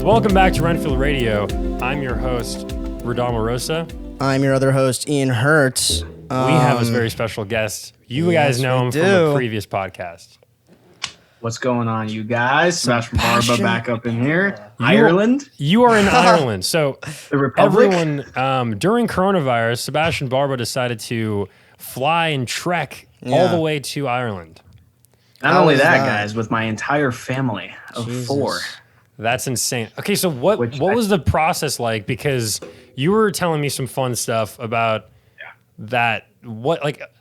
Welcome back to Wrenfield Radio. I'm your host, Redamo Rosa. I'm your other host, Ian Herz. We have a very special guest. You guys know him from a previous podcast. What's going on, you guys? Sebastian Barba back up in here. Ireland? You are in Ireland. So the Republic? Everyone, during coronavirus, Sebastian Barba decided to fly and trek all the way to Ireland. Not only that, guys, with my entire family of 4. That's insane. Okay, so what was the process like? Because you were telling me some fun stuff about that.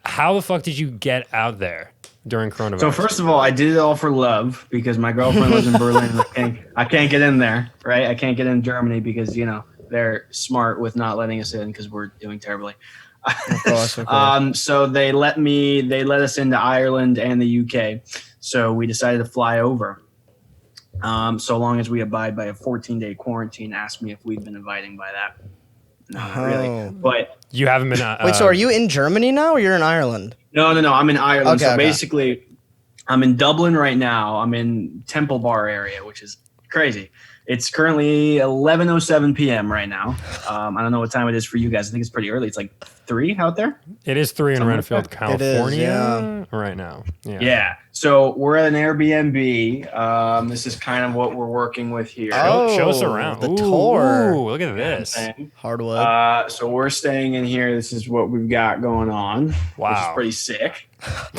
How the fuck did you get out there during coronavirus? So first of all, I did it all for love because my girlfriend lives in Berlin. I can't get in there, right? I can't get in Germany because, they're smart with not letting us in because we're doing terribly. Of course. So they let us into Ireland and the UK. So we decided to fly over. So long as we abide by a 14-day quarantine. Asked me if we'd been abiding by that. No, not really. But you haven't been. Wait, so are you in Germany now, or you're in Ireland? No. I'm in Ireland. Okay, basically, I'm in Dublin right now. I'm in Temple Bar area, which is crazy. It's currently 11:07 p.m. right now. I don't know what time it is for you guys. I think it's pretty early. It's like 3 out there. It is 3 in Wrenfield, California, is, right now. Yeah. So we're at an Airbnb. This is kind of what we're working with here. Show us around. The tour. Ooh, look at this. Hardwood. So we're staying in here. This is what we've got going on. Wow. Which is pretty sick.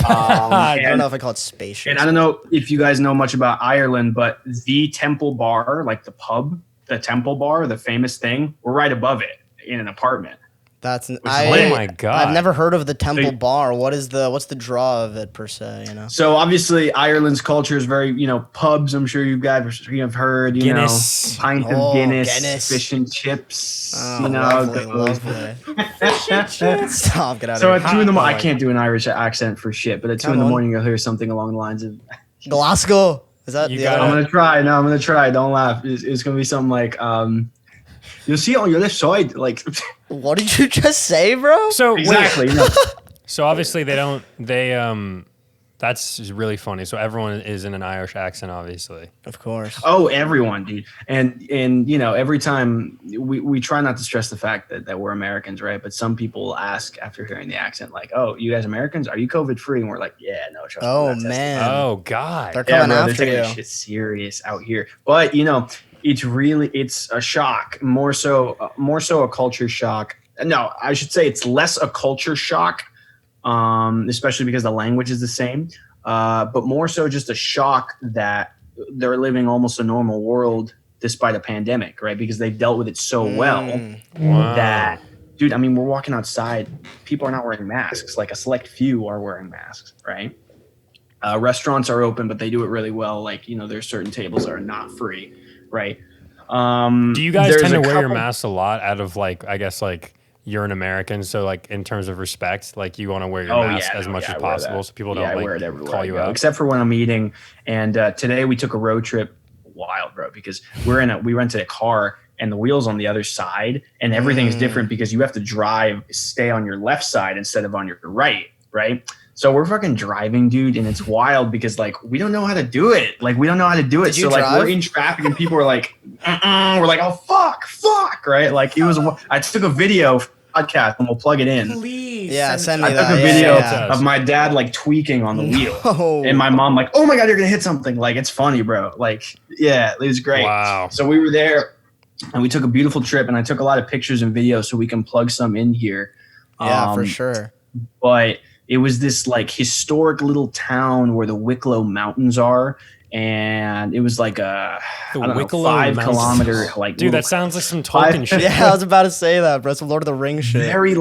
I don't know if I call it spacious. And I don't know if you guys know much about Ireland, but the Temple Bar, like the pub, the Temple Bar, the famous thing, we're right above it in an apartment. Oh my god! I've never heard of the Temple Bar. What's the draw of it per se? So obviously Ireland's culture is very pubs. I'm sure you guys have heard Guinness. Pint of Guinness, fish and chips. Lovely. Fish and chips. Stop, get out so of here. at 2 in the morning, I can't do an Irish accent for shit, but at 2 in the morning you'll hear something along the lines of Glasgow. Is that I'm gonna try. No, I'm gonna try. Don't laugh. It's gonna be something like you'll see it on your left side. Like, what did you just say, bro? So exactly. So obviously that's really funny. So everyone is in an Irish accent, obviously. Of course. Oh, everyone, dude. And every time we try not to stress the fact that we're Americans, right? But some people ask after hearing the accent, like, "Oh, you guys Americans? Are you COVID free?" And we're like, "Yeah, no, trust me." Oh man. Oh god. They're coming after they're taking you. shit serious out here. But it's a shock, more so a culture shock. No, I should say it's less a culture shock, especially because the language is the same, but more so just a shock that they're living almost a normal world despite a pandemic, right? Because they've dealt with it so well that, dude, I mean, we're walking outside, people are not wearing masks. Like a select few are wearing masks, right? Restaurants are open, but they do it really well. Like, there's certain tables that are not free. Right. Do you guys tend to wear your masks a lot out of you're an American, so in terms of respect, you want to wear your mask as much as possible so people don't call you out? Except for when I'm eating. And today we took a road trip. Wild, bro, because we rented a car and the wheel's on the other side and everything's different because you have to stay on your left side instead of on your right. So we're fucking driving, dude, and it's wild because we don't know how to do it. We don't know how to do it. Did you drive? We're in traffic and people are like, we're like, oh fuck, right? I took a video podcast and we'll plug it in. Please, send me that. I took a video of my dad tweaking on the wheel, and my mom oh my god, you're gonna hit something. It's funny, bro. It was great. Wow. So we were there, and we took a beautiful trip, and I took a lot of pictures and videos so we can plug some in here. Yeah, for sure. But it was this historic little town where the Wicklow Mountains are. And it was 5 kilometer, dude, that sounds like some Tolkien shit. Yeah, I was about to say that, bro. Some Lord of the Rings shit. Very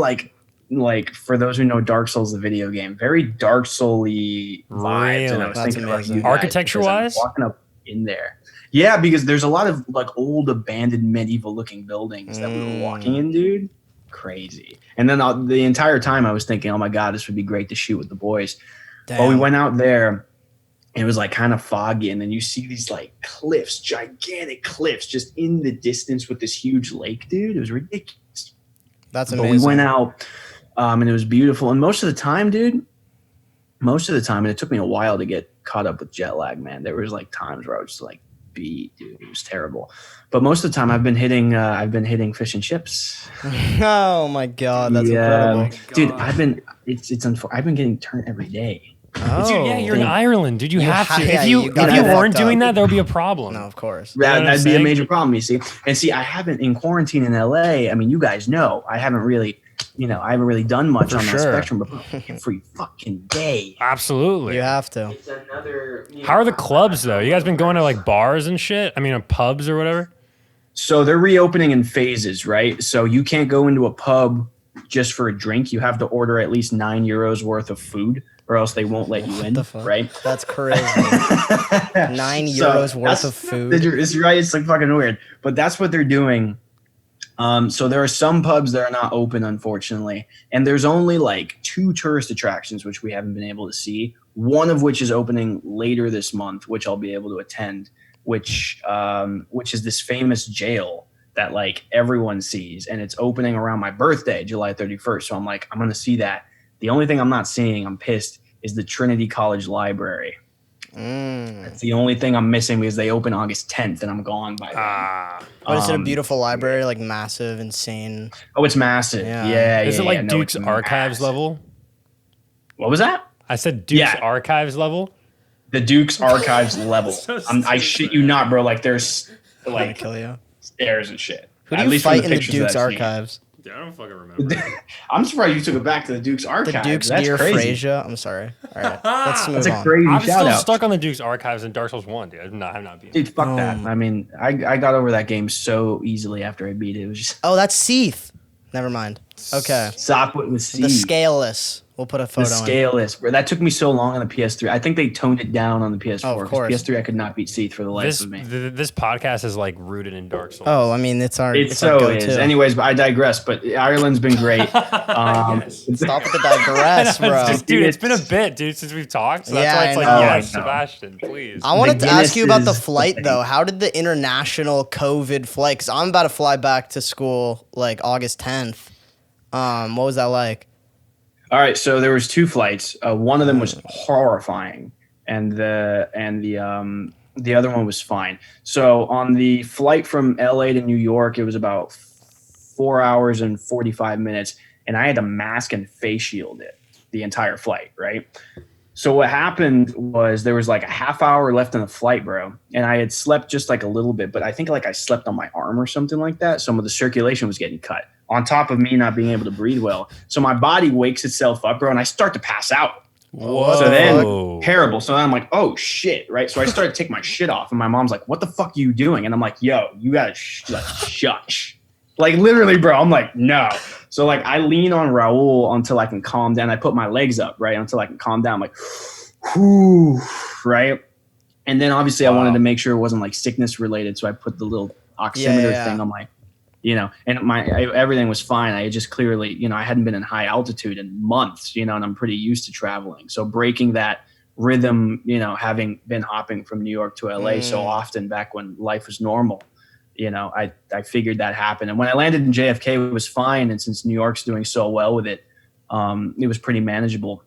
for those who know Dark Souls, the video game, very Dark Soul-y vibes. And I was thinking about you guys architecture-wise, walking up in there. Yeah, because there's a lot of old abandoned medieval-looking buildings that we were walking in, dude. Crazy. And then the entire time I was thinking, oh my god, this would be great to shoot with the boys. Damn. But we went out there. It was kind of foggy, and then you see these cliffs, gigantic cliffs, just in the distance with this huge lake, dude. It was ridiculous. That's amazing. But we went out, and it was beautiful. And most of the time, dude, and it took me a while to get caught up with jet lag, man. There was times where I was just beat, dude. It was terrible. But most of the time, I've been hitting fish and chips. Oh my god, that's incredible, dude. I've been getting turned every day. Oh, Dude, you're in Ireland, dude. You have to. yeah, If you weren't doing that, there would be a problem. No, of course. That'd be a major problem, you see. And see, I haven't in quarantine in LA. I mean, you guys know I haven't really done much on that spectrum, but every fucking day. Absolutely. You have to. It's another. How are the clubs though? You guys been going to like bars and shit? I mean, pubs or whatever. So they're reopening in phases, right? So you can't go into a pub just for a drink. You have to order at least €9 worth of food, or else they won't let you in, right? That's crazy. €9 worth of food. It's right. It's like fucking weird, but that's what they're doing. So there are some pubs that are not open, unfortunately, and there's only like 2 tourist attractions which we haven't been able to see. One of which is opening later this month, which I'll be able to attend, which is this famous jail that like everyone sees, and it's opening around my birthday, July 31st. So I'm like, I'm gonna see that. The only thing I'm not seeing, I'm pissed, is the Trinity College Library. That's the only thing I'm missing because they open August 10th and I'm gone by then. But is it a beautiful library, like massive, insane? Oh, it's massive. Yeah. Is it like no, Duke's Archives level? What was that? I said Duke's Archives level. The Duke's Archives level. I shit you not, bro. Like there's like kill you. Stairs and shit. Who do you fight in the Duke's Archives? Dude, I don't fucking remember. I'm surprised you took it back to the Duke's Archives. The Duke's That's dear crazy. Frazier. I'm sorry. All right, let's move on. That's a crazy I'm shout still out. stuck on the Duke's Archives in Dark Souls 1, dude. I'm not being. Dude, fuck that. I mean, I got over that game so easily after I beat it. It was just Oh, that's Seath. Never mind. Okay. stop with C. The scaleless. We'll put a photo The on. scaleless. Bro, that took me so long on the PS3. I think they toned it down on the PS4. Oh, of course. PS3, I could not beat Seath for the life of me. This podcast is like rooted in Dark Souls. Oh, I mean, it's our It our so go-to. is. Anyways, but I digress. But Ireland's been great. Stop with the digress, I know, bro. dude, it's been a bit, dude, since we've talked. So Yeah, that's why it's I like, know. yes, I know. Sebastian, please. I wanted to ask you about the Guinness is flight, the though. thing. How did the international COVID flight? Because I'm about to fly back to school like August 10th. What was that like? All right, so there was 2 flights. One of them was horrifying, and the other one was fine. So on the flight from LA to New York, it was about 4 hours and 45 minutes, and I had to mask and face shield it the entire flight, right? So what happened was there was like a half hour left in the flight, bro, and I had slept just like a little bit, but I think like I slept on my arm or something like that. Some of the circulation was getting cut on top of me not being able to breathe well. So my body wakes itself up, bro, and I start to pass out. Whoa. So then, terrible. So then I'm like, oh shit, right? So I started to take my shit off, and my mom's like, what the fuck are you doing? And I'm like, yo, you gotta shush. Like literally, bro, I'm like, no. So like I lean on Raoul until I can calm down. I put my legs up, right, until I can calm down. I'm like, whew, right? And then obviously I wanted to make sure it wasn't like sickness related, so I put the little oximeter thing on my, and everything was fine. I just clearly, I hadn't been in high altitude in months, and I'm pretty used to traveling. So breaking that rhythm, having been hopping from New York to LA so often back when life was normal, I figured that happened. And when I landed in JFK, it was fine. And since New York's doing so well with it, it was pretty manageable.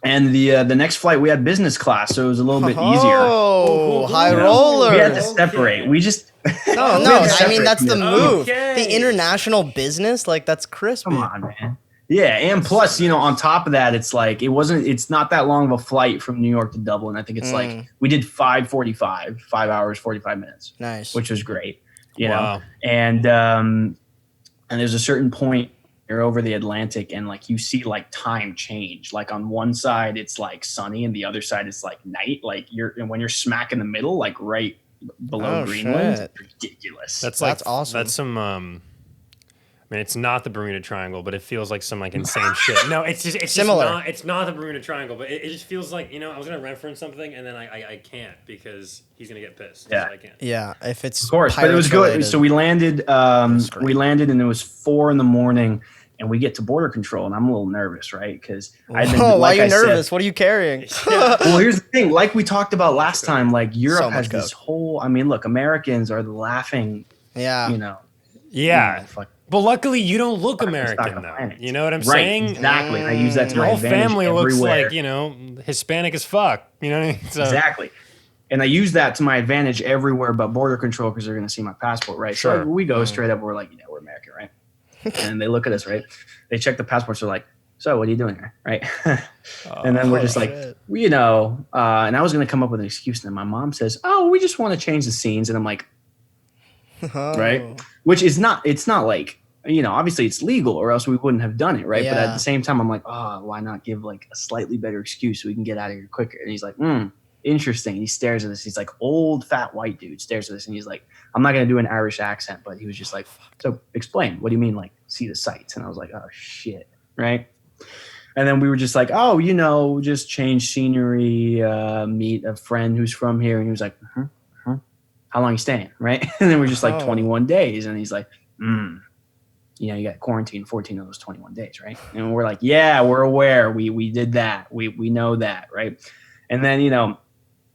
And the next flight, we had business class, so it was a little bit easier. Oh, high rollers. We had to separate. We just No, I mean, that's the move. Okay. The international business, like, that's crispy. Come on, man. Yeah, and plus, on top of that, it's like it's not that long of a flight from New York to Dublin. I think it's like we did 5 hours 45 minutes. Nice. Which was great. Wow. And there's a certain point you're over the Atlantic and like you see like time change. Like on one side it's like sunny and the other side it's like night. Like when you're smack in the middle, like right below Greenland, shit. ridiculous. That's awesome. That's some I mean, it's not the Bermuda Triangle, but it feels like some like insane shit. No, it's Similar. It's not the Bermuda Triangle, but it just feels like I was gonna reference something and then I can't because he's gonna get pissed. Yeah. So I can't. Yeah, if it's Of course, but it was good. related. So we landed. great. We landed, and it was 4 a.m, and we get to border control, and I'm a little nervous, right? Because why are you nervous? What are you carrying? Well, here's the thing. Like we talked about last time, like Europe So much has this whole. I mean, look, Americans are the laughing. Yeah. Yeah. Fuck. But luckily, you don't look Stock American of though. planet. You know what I'm Right, saying? exactly. I use that to Your my whole advantage family looks everywhere. like Hispanic as fuck. You know what I mean? So, Exactly. And I use that to my advantage everywhere but border control because they're going to see my passport, right? Sure. So we go straight up. We're like, we're American, right? And they look at us, right? They check the passports. They're like, so what are you doing here, right? And then we're just like, and I was going to come up with an excuse. And then my mom says, oh, we just want to change the scenes. And I'm like, right? Which is not, it's not like, obviously it's legal or else we wouldn't have done it, right? Yeah. But at the same time, I'm like, oh, why not give like a slightly better excuse so we can get out of here quicker? And he's like, interesting. He stares at us. He's like, old fat white dude stares at us. And he's like, I'm not going to do an Irish accent, but he was just like, so explain, what do you mean? Like see the sights? And I was like, oh shit. Right. And then we were just like, oh, just change scenery, meet a friend who's from here. And he was like, how long are you staying? Right. And then we're just like 21 days. And he's like, you got quarantined 14 of those 21 days. Right. And we're like, yeah, we're aware. We did that. We know that. Right. And then,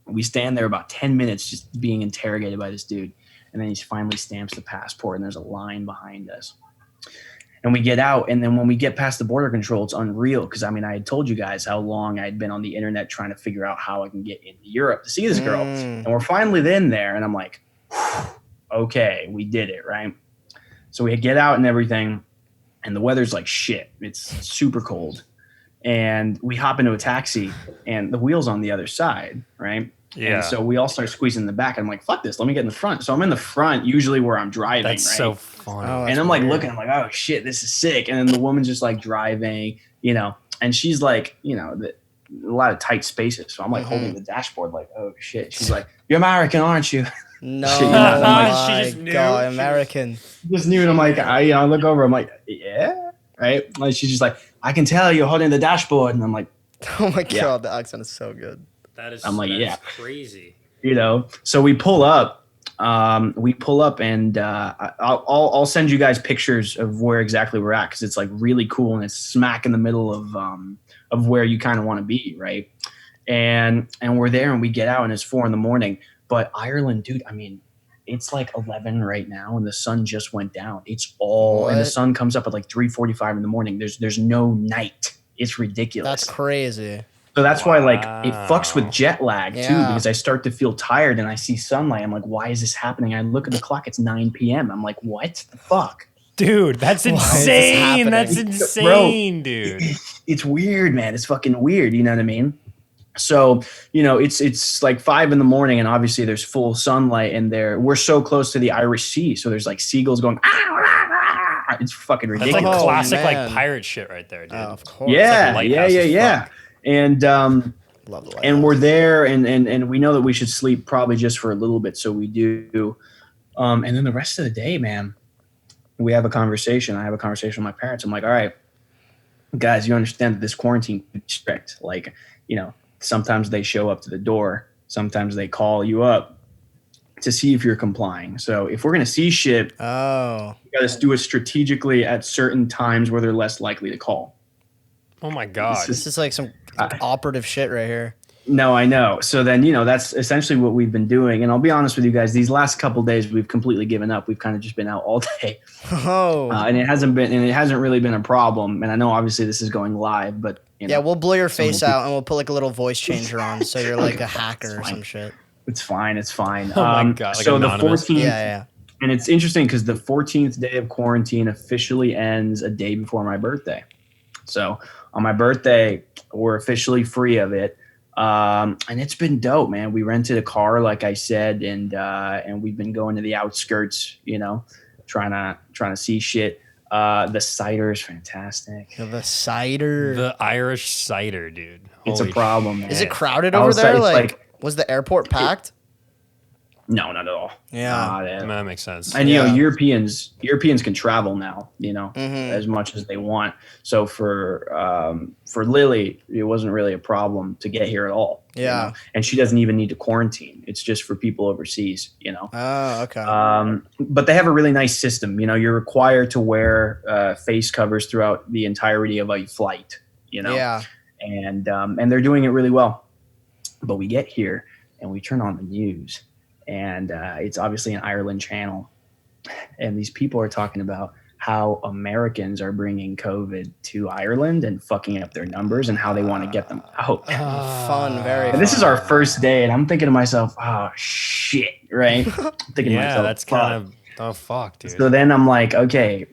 we stand there about 10 minutes just being interrogated by this dude. And then he finally stamps the passport and there's a line behind us. And we get out. And then when we get past the border control, it's unreal. Because, I had told you guys how long I had been on the internet trying to figure out how I can get into Europe to see this girl. And we're finally in there. And I'm like, okay, we did it, right? So we get out and everything. And the weather's like shit. It's super cold. And we hop into a taxi. And the wheel's on the other side, right? Yeah. And so we all start squeezing in the back. I'm like, fuck this. Let me get in the front. So I'm in the front, usually where I'm driving. That's right? so funny. And I'm like looking, I'm like, oh shit, this is sick. And then the woman's just like driving, and she's like, a lot of tight spaces. So I'm like holding the dashboard, like, oh shit. She's like, you're American, aren't you? No, shit, my she just knew. God, American. Just knew. And I'm like, I look over, I'm like, yeah, right. Like she's just like, I can tell you're holding the dashboard. And I'm like, oh my God, the accent is so good. That is, I'm like, that is yeah, crazy. So we pull up. And I'll send you guys pictures of where exactly we're at because it's like really cool and it's smack in the middle of where you kind of want to be, right? And we're there and we get out and it's 4 a.m. But Ireland, dude, it's like 11 right now and the sun just went down. It's all and the sun comes up at like 3:45 in the morning. There's no night. It's ridiculous. That's crazy. So that's why, like, it fucks with jet lag, too, because I start to feel tired and I see sunlight. I'm like, why is this happening? I look at the clock. It's 9 p.m. I'm like, what the fuck? Dude, that's insane. That's insane, dude. It's weird, man. It's fucking weird. You know what I mean? So, it's like 5 a.m. and obviously there's full sunlight and we're so close to the Irish Sea. So there's like seagulls going, it's fucking ridiculous. That's like classic, like pirate shit right there, dude. Oh, of course. Yeah, like yeah. And we're there and we know that we should sleep probably just for a little bit. So we do. And then the rest of the day, man, we have a conversation. I have a conversation with my parents. I'm like, all right, guys, you understand that this quarantine is strict. Like, sometimes they show up to the door. Sometimes they call you up to see if you're complying. So if we're going to see shit, you got to do it strategically at certain times where they're less likely to call. Oh my God. This is like some operative shit right here. No, I know. So then, that's essentially what we've been doing. And I'll be honest with you guys, these last couple of days, we've completely given up. We've kind of just been out all day. And it hasn't really been a problem. And I know obviously this is going live, but we'll blur your face out and we'll put like a little voice changer on. So you're like a hacker or some shit. It's fine. Oh my God. Like so anonymous. the 14th, yeah. And it's interesting because the 14th day of quarantine officially ends a day before my birthday. So on my birthday, we're officially free of it. And it's been dope, man. We rented a car, like I said, and we've been going to the outskirts, trying to see shit. The cider is fantastic. The cider. The Irish cider, dude. It's a problem, man. Is it crowded over there? Like, was the airport packed? No, not at all. Yeah. That makes sense. And Europeans can travel now, as much as they want. So for Lily, it wasn't really a problem to get here at all. Yeah. And she doesn't even need to quarantine. It's just for people overseas, Oh, okay. But they have a really nice system. You're required to wear face covers throughout the entirety of a flight, Yeah. And they're doing it really well. But we get here and we turn on the news. And it's obviously an Ireland channel. And these people are talking about how Americans are bringing COVID to Ireland and fucking up their numbers and how they want to get them out. Fun, very. And this is our first day, and I'm thinking to myself, oh shit, right? I'm thinking to myself, that's kind of fuck, dude. So then I'm like, okay,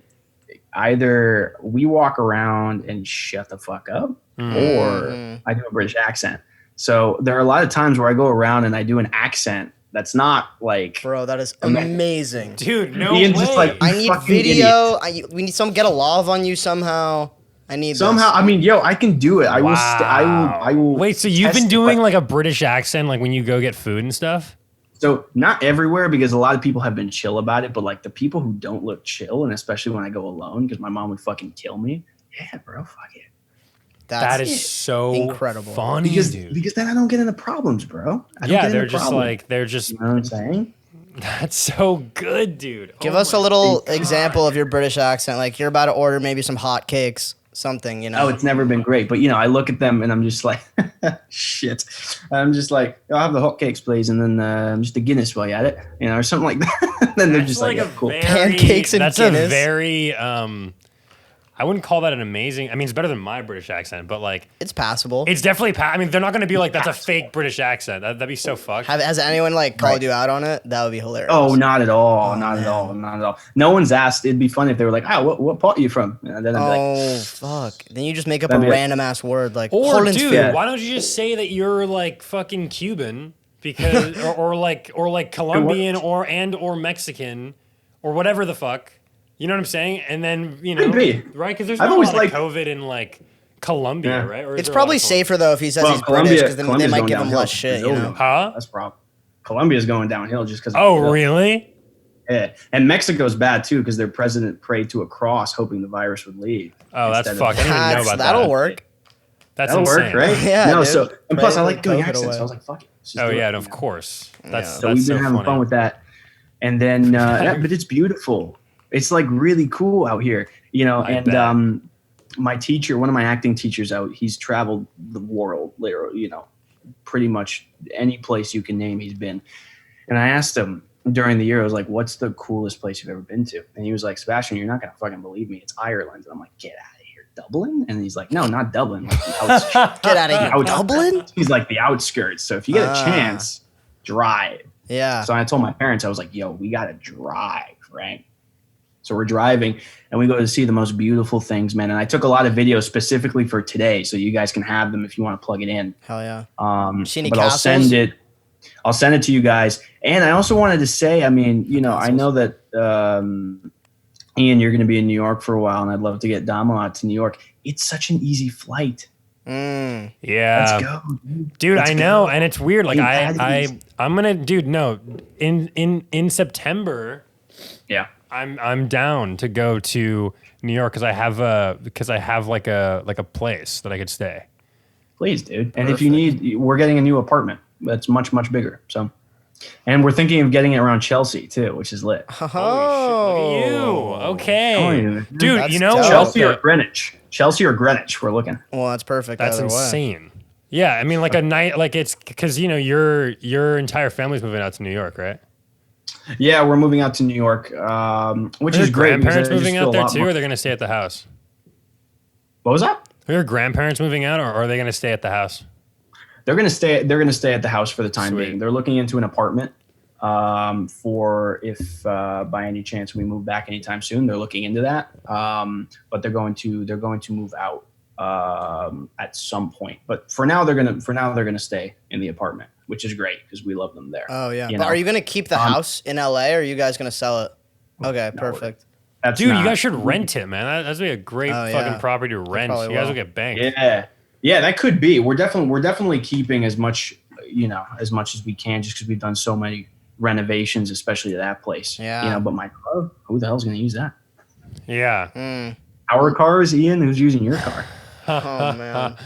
either we walk around and shut the fuck up, or I do a British accent. So there are a lot of times where I go around and I do an accent that's not like, bro, that is amazing, dude. No Ian's way. just like, I need video. We need some get a lav on you somehow. I need somehow. this. I mean, yo, I can do it. I will. I will. Wait, so you've been doing like a British accent, like when you go get food and stuff? So not everywhere, because a lot of people have been chill about it, but like the people who don't look chill, and especially when I go alone, because my mom would fucking kill me. Yeah, bro, fuck it. That is so incredible. Funny, dude. Because then I don't get into problems, bro. They're just. You know what I'm saying? That's so good, dude. Give us a little example of your British accent. Like you're about to order maybe some hotcakes, something, you know. Oh, it's never been great, but I look at them and I'm just like, shit. I'm just like, I'll have the hotcakes, please, and then just a Guinness while you're at it, or something like that. Then they're just like yeah, cool. Pancakes and Guinness. That's a very. I wouldn't call that an amazing. I mean, it's better than my British accent, but like, it's passable. It's definitely. I mean, they're not going to be like that's a fake British accent. That'd be so fucked. Has anyone like called you out on it? That would be hilarious. Oh, not at all. Not at all. Not at all. No one's asked. It'd be funny if they were like, what part are you from? And then I'd be like, fuck. Then you just make up a random ass word like. Or dude, why don't you just say that you're like fucking Cuban because or like Colombian or Mexican or whatever the fuck. You know what I'm saying? And then, could be. Right? Because there's not a lot of COVID in like Colombia, right? Or it's probably safer though if he says he's British, because then they might give him less shit. Huh? That's a problem. Colombia's going downhill just because. Oh, really? Yeah, and Mexico's bad too because their president prayed to a cross, hoping the virus would leave. Oh, that's fucked. I didn't even know about that. That'll work. That'll work, right? Yeah. No, dude. so and plus I like doing accents. So I was like, fuck it. Oh yeah, of course. So we've been having fun with that, and then but it's beautiful. It's like really cool out here, and my teacher, one of my acting teachers he's traveled the world, literally, pretty much any place you can name he's been. And I asked him during the year, I was like, what's the coolest place you've ever been to? And he was like, Sebastian, you're not going to fucking believe me. It's Ireland. And I'm like, get out of here. Dublin? And he's like, no, not Dublin. Like the outskirts. Get out of here. Dublin? He's like the outskirts. So if you get a chance, drive. Yeah. So I told my parents, I was like, yo, we got to drive, right? So we're driving and we go to see the most beautiful things, man. And I took a lot of videos specifically for today, so you guys can have them if you want to plug it in. Hell yeah. See any castles? I'll send it to you guys. And I also wanted to say, I mean, I know that Ian, you're going to be in New York for a while, and I'd love to get Damo out to New York. It's such an easy flight. Yeah. Let's go, dude. I know, and it's weird. Like I'm gonna, dude. No, in September. Yeah. I'm down to go to New York because I have like a place that I could stay. Please, dude. And if you need, we're getting a new apartment that's much, much bigger. So, and we're thinking of getting it around Chelsea too, which is lit. Oh, holy shit, look at you. Okay. Dude, that's Chelsea or Greenwich. Chelsea or Greenwich, we're looking. Well, that's perfect. That's insane. Yeah, I mean, like a night, like it's because your entire family's moving out to New York, right? Yeah, we're moving out to New York, which is great. Grandparents moving out there too, or they're going to stay at the house? What was that? Are your grandparents moving out, or are they going to stay at the house? They're going to stay. They're going to stay at the house for the time being. They're looking into an apartment for if by any chance we move back anytime soon. They're looking into that, but they're going to move out at some point. But for now, they're gonna stay in the apartment, which is great because we love them there. Oh yeah. But are you gonna keep the house in LA, or are you guys gonna sell it? Okay, perfect. Dude, you guys should rent it, man. That's be a great fucking property to rent. You guys will get banked. Yeah, that could be. We're definitely keeping as much as we can, just because we've done so many renovations, especially to that place. Yeah. But my car, who the hell's gonna use that? Yeah. Our cars, Ian. Who's using your car? Oh man.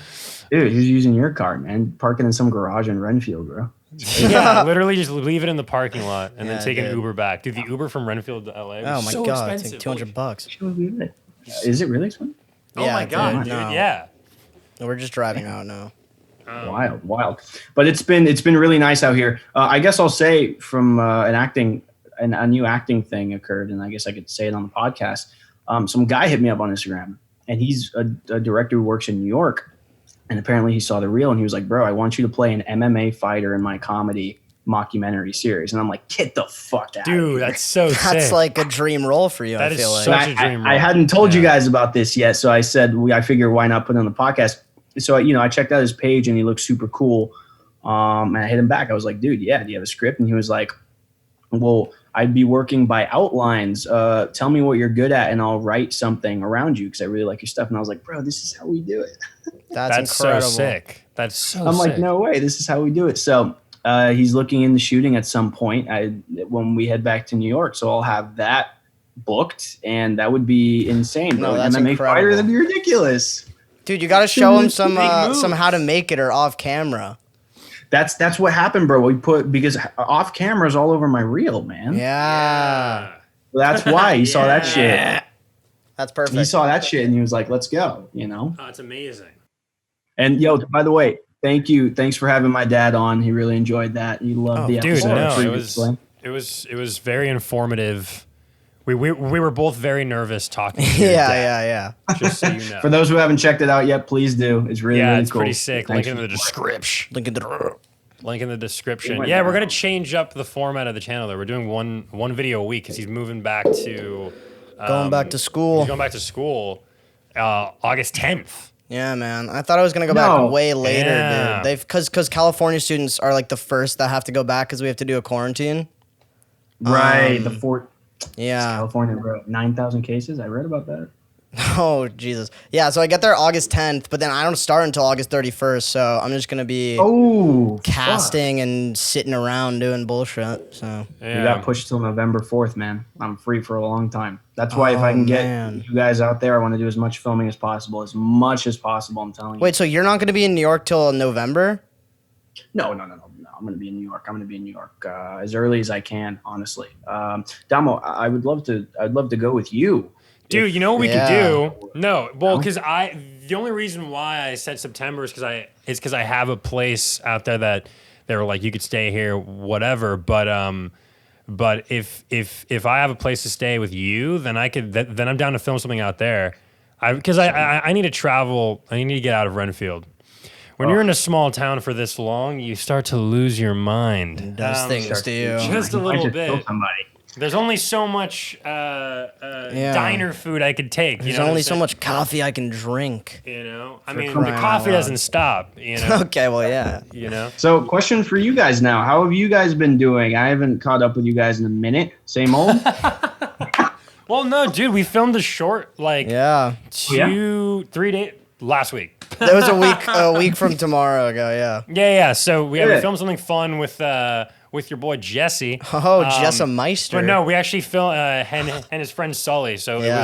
Dude, who's using your car, man? Parking in some garage in Wrenfield, bro. Yeah, literally just leave it in the parking lot and then take an Uber back. Dude, the Uber from Renfield to LA was my god, it's like $200. Is it really expensive? Oh my god, dude, yeah. We're just driving out now. Wild. But it's been really nice out here. I guess I'll say from a new acting thing occurred, and I guess I could say it on the podcast. some guy hit me up on Instagram, and he's a director who works in New York. And apparently he saw the reel and he was like, bro, I want you to play an MMA fighter in my comedy mockumentary series. And I'm like, get the fuck out. Dude, that's so sick. That's like a dream role for you, That I is feel like. such a dream role. I hadn't told you guys about this yet. So I said, I figure why not put it on the podcast? So, I checked out his page and he looked super cool. And I hit him back. I was like, dude, yeah, do you have a script? And he was like, well, I'd be working by outlines. Tell me what you're good at and I'll write something around you because I really like your stuff. And I was like, bro, this is how we do it. That's incredible. So sick. That's so I'm sick. like, no way. This is how we do it. So he's looking into shooting at some point when we head back to New York. So I'll have that booked, and that would be insane. No, bro. that's MMA incredible. fighter, that'd be ridiculous. Dude, you got to show him Big some moves. how to make it or off camera. That's what happened, bro. Because off camera's all over my reel, man. Yeah. That's why he saw that shit. That's perfect. He saw that shit and he was like, let's go, Oh, it's amazing. And by the way, thank you. Thanks for having my dad on. He really enjoyed that. He loved the Dude, episode. no, it was very informative. We were both very nervous talking to your dad, yeah. just so you know. For those who haven't checked it out yet, please do. It's really, really it's cool. pretty sick. Thanks Link in for the description. Link in the Link in the description. went Yeah, we're down. gonna change up the format of the channel. There, we're doing one video a week because he's moving back to Going back to school. He's going back to school August 10th. Yeah, man. I thought I was gonna go back way later, dude. Because California students are like the first that have to go back because we have to do a quarantine. Right. The fort. Yeah. California, bro. 9,000 cases. I read about that. Oh, Jesus. Yeah, so I get there August 10th, but then I don't start until August 31st, so I'm just going to be casting and sitting around doing bullshit, so. Yeah. You got pushed till November 4th, man. I'm free for a long time. That's why if I can get you guys out there, I want to do as much filming as possible. As much as possible, I'm telling you. Wait, so you're not going to be in New York till November? No. I'm going to be in New York. I'm going to be in New York as early as I can, honestly. Damo, I'd love to go with you. Dude, you know what we could do? No, well, because the only reason why I said September is because I have a place out there that they were like, you could stay here, whatever. But if I have a place to stay with you, then then I'm down to film something out there. Because I need to travel. I need to get out of Wrenfield. When you're in a small town for this long, you start to lose your mind. It does things to you. Just a little bit. Somebody. There's only so much diner food I could take. There's only so much coffee I can drink. You know, I mean, the crying out coffee loud. doesn't stop. You know, Okay, well, yeah. you know. So, question for you guys now. How have you guys been doing? I haven't caught up with you guys in a minute. Same old? Well, no, dude, we filmed a short like Yeah. 3 days last week. That was a week from tomorrow ago, yeah. Yeah. So we Yeah. filmed something fun with your boy Jesse. Oh, Jessa Meister. But no, we actually filmed and his friend Sully. So Yeah.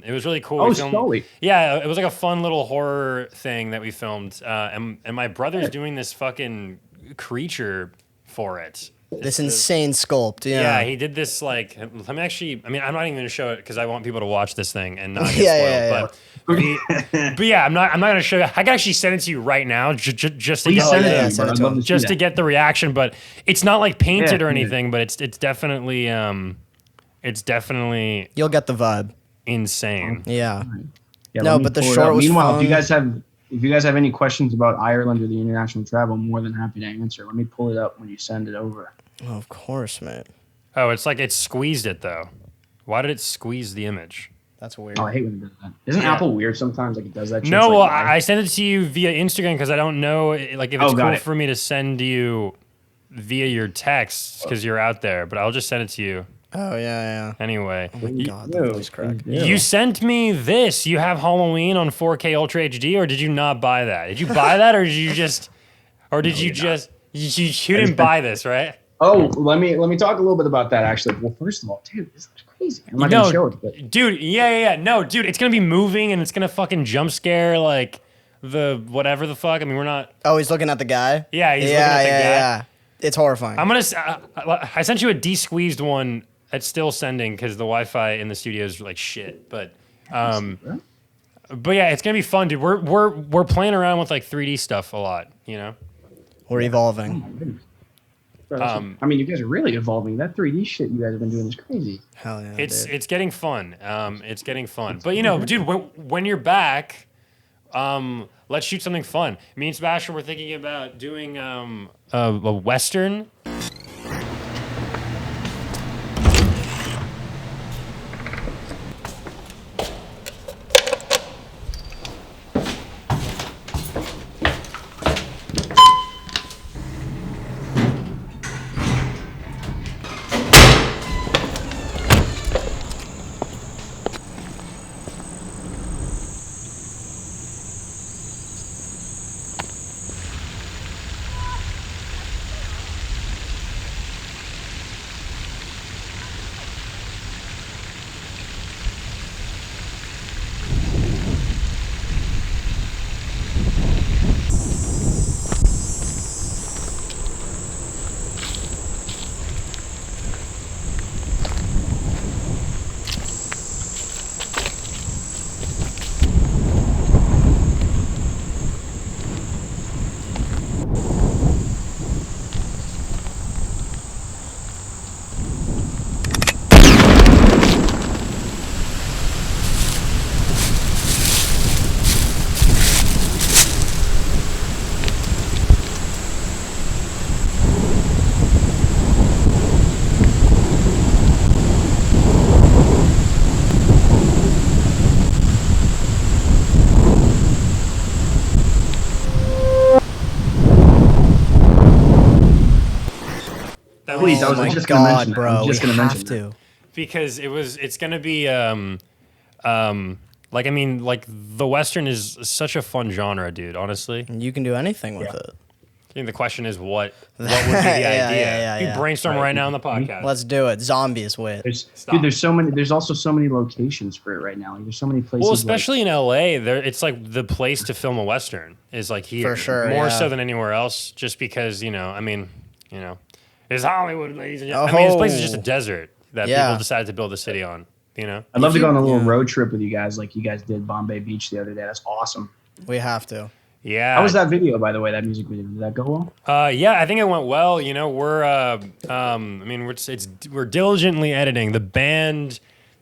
it was really cool. Oh, We filmed- Sully. Yeah, it was like a fun little horror thing that we filmed. And my brother's doing this fucking creature for it. This insane sculpt, Yeah, yeah. he did this like. Let me actually. I mean, I'm not even going to show it because I want people to watch this thing and not get Yeah, spoiled. But yeah, I'm not going to show you. I can actually send it to you right now, just to Please get send yeah, it send to it me, to bro. him. I'd love to see just to that. get the reaction. But it's not like painted Yeah, or yeah. anything. But it's definitely You'll get the vibe. insane. Yeah. Yeah, No, let me but the pull it short up. was Meanwhile, fun. if you guys have any questions about Ireland or the international travel, I'm more than happy to answer. Let me pull it up when you send it over. Oh, of course, man. Oh, it's like it squeezed it though. Why did it squeeze the image? That's weird. Oh, I hate when it does that. Isn't Yeah. Apple weird sometimes? Like it does that shit? No, It's like, well, why? I sent it to you via Instagram because I don't know like if it's got cool it. for me to send you via your text because you're out there. But I'll just send it to you Oh, yeah. anyway. Oh, my God, the Ew, voice crack. ew. You sent me this. You have Halloween on 4K Ultra HD, or did you not buy that? Did you buy that, or did you just, you didn't buy this, right? Oh, let me talk a little bit about that actually. Well, first of all, dude, this is crazy. I'm not gonna show it, but Dude, yeah. No, dude, it's gonna be moving and it's gonna fucking jump scare like the whatever the fuck. I mean, we're not. Oh, he's looking at the guy? Yeah, he's looking at the guy. Yeah. It's horrifying. I'm gonna. I sent you a de-squeezed one. It's still sending because the Wi-Fi in the studio is like shit. But yeah, it's gonna be fun, dude. We're playing around with like 3D stuff a lot. You know. We're evolving. I mean, you guys are really evolving. That 3D shit you guys have been doing is crazy. Hell yeah, it's getting fun. It's getting fun. But dude, when you're back, let's shoot something fun. Me and Sebastian were thinking about doing a Western. Please, I was just going to mention bro, we have to. Because it's gonna be like, I mean, like, the Western is such a fun genre, dude, honestly. You can do anything with it. I think the question is what would be the idea? You brainstorm right now on the podcast. Let's do it. Zombies with. There's also so many locations for it right now. Like, there's so many places. Well, especially in LA, it's like the place to film a Western is like here. For sure. More so than anywhere else, just because, I mean, it's Hollywood, ladies and gentlemen. I mean, this place is just a desert that people decided to build a city on, I'd love to go on a little road trip with you guys like you guys did Bombay Beach the other day. That's awesome. We have to. Yeah. How was that video, by the way, that music video? Did that go well? Yeah, I think it went well. We're diligently editing. The band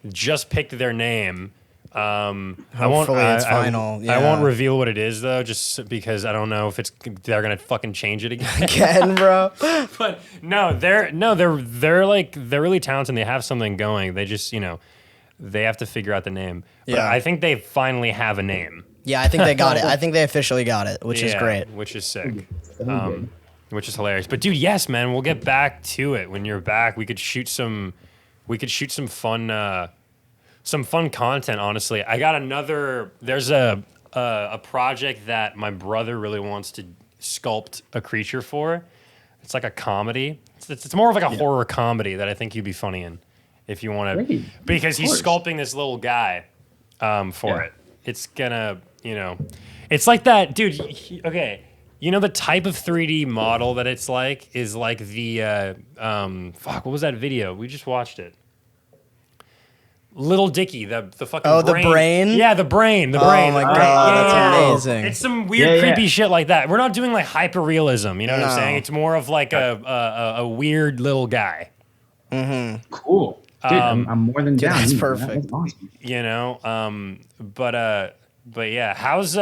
just picked their name. Hopefully it's final. I won't reveal what it is though, just because I don't know if they're gonna fucking change it again, bro. But they're really talented. And they have something going. They just they have to figure out the name. But I think they finally have a name. Yeah, I think they got it. I think they officially got it, which is great. Which is sick. Which is hilarious. But dude, yes, man, we'll get back to it. When you're back, we could shoot some fun content, honestly. I got there's a project that my brother really wants to sculpt a creature for. It's like a comedy. It's more of like a horror comedy that I think you'd be funny in if you want to, because he's sculpting this little guy for it. It's gonna, it's like that, dude. Okay. The type of 3D model that it's like is like the, what was that video? We just watched it. Little Dicky, the fucking brain. The brain? Yeah, the brain. Oh my God, that's amazing. It's some weird, creepy shit like that. We're not doing like hyper realism, you know what I'm saying? It's more of like a weird little guy. Mm-hmm. Cool. Dude, I'm more than down. That's perfect. That's awesome. But yeah, how's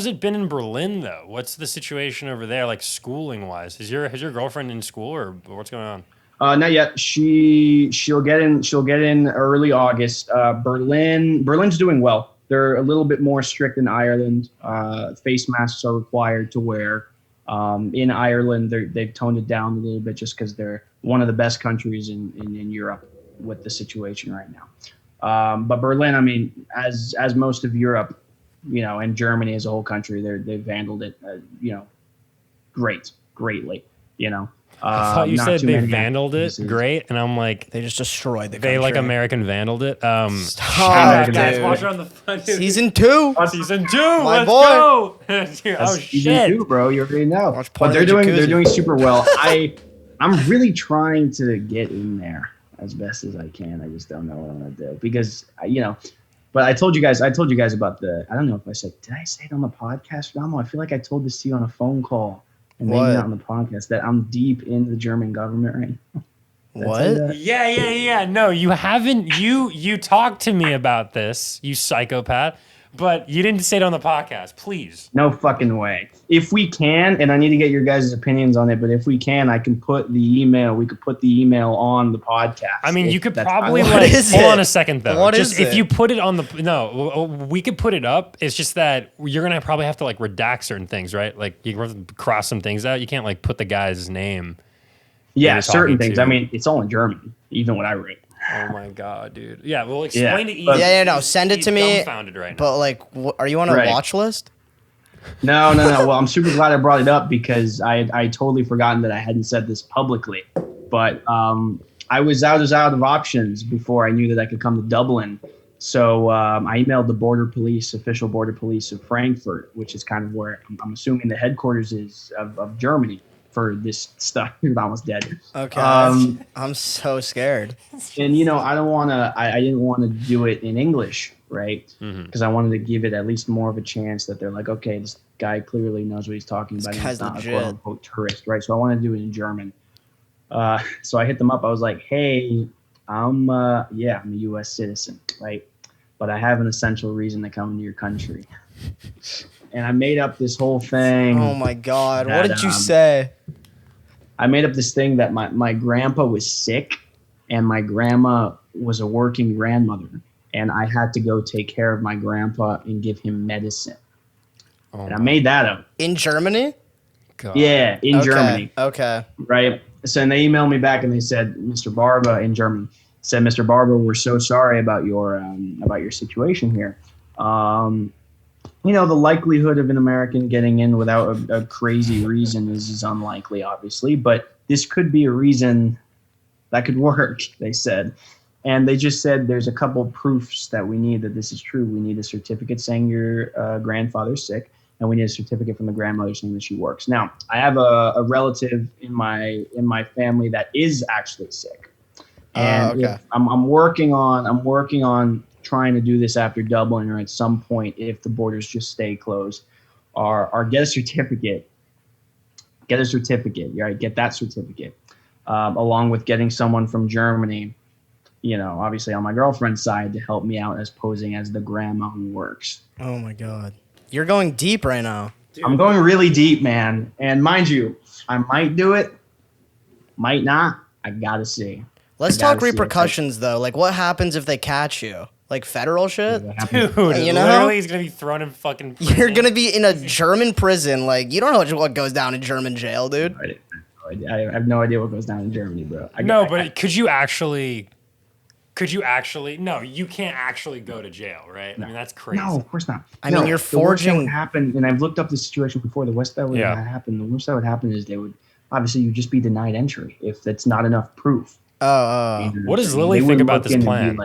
it been in Berlin though? What's the situation over there, like schooling wise? Is your girlfriend in school or what's going on? Not yet. She'll get in early August. Berlin's doing well. They're a little bit more strict in Ireland. Face masks are required to wear. In Ireland, they've toned it down a little bit just because they're one of the best countries in Europe with the situation right now. But Berlin, I mean, as most of Europe, and Germany as a whole country, they've handled it, greatly. I thought you said they vandaled it great, and I'm like, they just destroyed the country. They like American vandaled it. Stop, guys, watch it on the front. Season 2. Season 2. My let's boy. Go. Dude, oh shit, Season 2, bro. You already know. But they're doing super well. I'm really trying to get in there as best as I can. I just don't know what I'm gonna do because But I told you guys about I don't know if I said, did I say it on the podcast, Redamo? I feel like I told this to you on a phone call. and maybe not on the podcast, that I'm deep in the German government right now. What? Yeah. No, you haven't. You talked to me about this, you psychopath, but you didn't say it on the podcast. Please. No fucking way. If we can, and I need to get your guys' opinions on it, but if we can, I can put the email. We could put the email on the podcast. I mean, you could probably hold on a second though. What just is if it? you put it on the we could put it up. It's just that you're gonna probably have to like redact certain things, right? Like you have to cross some things out. You can't like put the guy's name. Yeah, certain things. I mean, it's all in German, even what I read. Oh my god, dude. Yeah, well, explain it. No, send it to me. Dumbfounded right now. But like, are you on a watch list? No. Well, I'm super glad I brought it up because I totally forgotten that I hadn't said this publicly. But I was out of options before I knew that I could come to Dublin. So I emailed the official border police of Frankfurt, which is kind of where I'm assuming the headquarters is of Germany for this stuff. You're almost dead. Okay. I'm so scared. And I didn't want to do it in English, right? Because I wanted to give it at least more of a chance that they're like, okay, this guy clearly knows what he's talking about. He's not a quote unquote tourist, right? So I wanted to do it in German. So I hit them up. I was like, hey, I'm a U.S. citizen, right? But I have an essential reason to come into your country. And I made up this whole thing. Oh my God. What did you say? I made up this thing that my grandpa was sick and my grandma was a working grandmother. And I had to go take care of my grandpa and give him medicine. And I made that up. In Germany? God. Yeah, in Germany. Okay. Right. So and they emailed me back and they said, Mr. Barba, in German, said, Mr. Barba, we're so sorry about your situation here. The likelihood of an American getting in without a crazy reason is unlikely, obviously. But this could be a reason that could work, they said. And they just said there's a couple of proofs that we need that this is true. We need a certificate saying your grandfather's sick, and we need a certificate from the grandmother saying that she works. Now, I have a relative in my family that is actually sick, and I'm working on trying to do this after Dublin or at some point if the borders just stay closed, or get a certificate. Get a certificate, right? Get that certificate, along with getting someone from Germany, obviously on my girlfriend's side, to help me out as posing as the grandma who works. Oh my God. You're going deep right now. Dude. I'm going really deep, man. And mind you, I might do it, might not. I gotta see. Let's talk repercussions, though. Like, what happens if they catch you? Like federal shit? Dude, literally he's going to be thrown in fucking prison. You're going to be in a German prison. Like, you don't know what goes down in German jail, dude. I have no idea what goes down in Germany, bro. Could you actually... No, you can't actually go to jail, right? No. I mean, that's crazy. No, of course not. I mean, you're forging... The worst that would happen, and I've looked up the situation before, the worst that would happen, the worst that would happen is you'd just be denied entry if that's not enough proof. What does Lily think about this plan?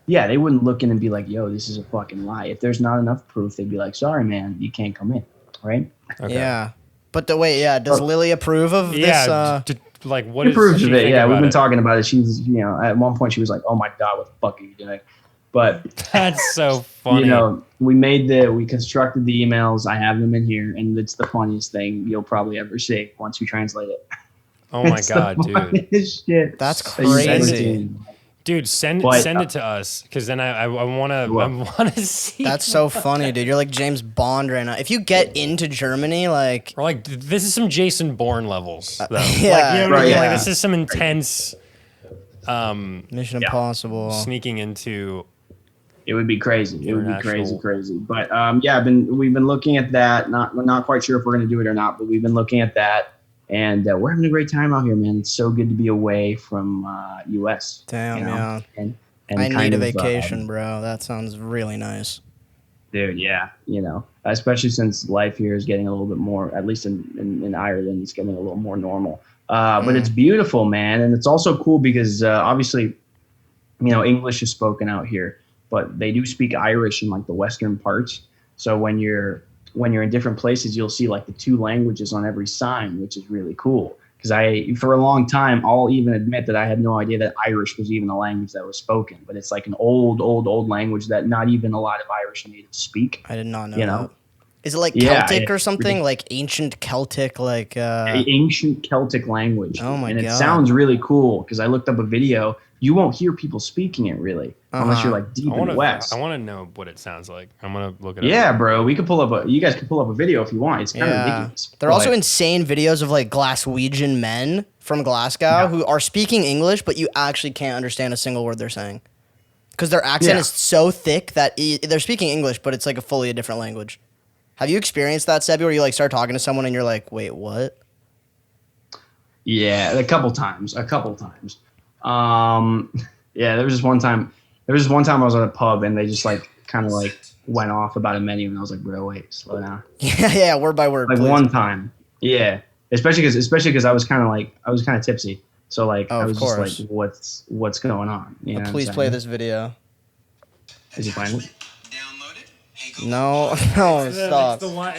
They wouldn't look in and be like, yo, this is a fucking lie. If there's not enough proof, they'd be like, sorry, man, you can't come in, right? Okay. Yeah. But does Lily approve of this? What approves of it? Yeah, we've been talking about it. She's, at one point she was like, oh my God, what the fuck are you doing? But that's so funny. we constructed the emails. I have them in here, and it's the funniest thing you'll probably ever see once we translate it. Oh my God, dude. Shit. That's crazy. Dude, send it to us, because then I want to see. That's so funny, dude. You're like James Bond right now. If you get into Germany, like... Or like, this is some Jason Bourne levels, though. Yeah. Like, this is some intense... Mission Impossible. Sneaking into... It would be crazy. It would be crazy. But, we've been looking at that. We're not quite sure if we're going to do it or not, but we've been looking at that. And we're having a great time out here, man. It's so good to be away from U.S. Damn, yeah. And I need a vacation, bro. That sounds really nice. Dude, yeah. Especially since life here is getting a little bit more, at least in Ireland, it's getting a little more normal. But it's beautiful, man. And it's also cool because obviously, English is spoken out here, but they do speak Irish in like the western parts. So when you're in different places, you'll see like the two languages on every sign, which is really cool. Because for a long time, I'll even admit that I had no idea that Irish was even a language that was spoken. But it's like an old language that not even a lot of Irish natives speak. I did not know that. Is it like Celtic or something? Like ancient Celtic, like ancient Celtic language. Oh my god! And it God. sounds really cool because I looked up a video. You won't hear people speaking it really unless you're like deep in the West. I want to know what it sounds like. I'm gonna look it up. Yeah, bro. We could pull up you guys can pull up a video if you want. It's kind of ridiculous. There are also insane videos of like Glaswegian men from Glasgow who are speaking English, but you actually can't understand a single word they're saying. Because their accent is so thick that they're speaking English, but it's like a fully different language. Have you experienced that, Seby, where you like start talking to someone and you're like, wait, what? Yeah, a couple times. Yeah, there was just one time I was at a pub and they just like kind of like went off about a menu and I was like, bro, wait, slow down. Yeah, word by word. Like please. one time. Yeah. Especially because I was kind of tipsy. So like I was just like, what's going on? You know please play this video. Is he playing it? No, stop. It's the whole.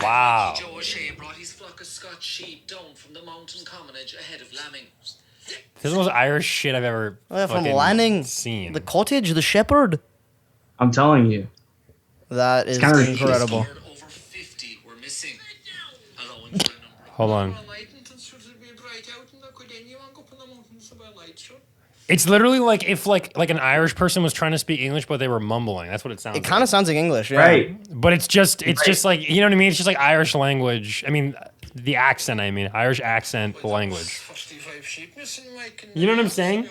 Wow. This is the most Irish shit I've ever from Lanning seen. The cottage, the shepherd. I'm telling you. That is incredible. Hold on. It's literally like if like an Irish person was trying to speak English, but they were mumbling. That's what it sounds like. It kind of sounds like English, yeah. Right. But it's just like, you know what I mean? It's just like Irish language. I mean, the accent, Irish accent language. You know what I'm saying?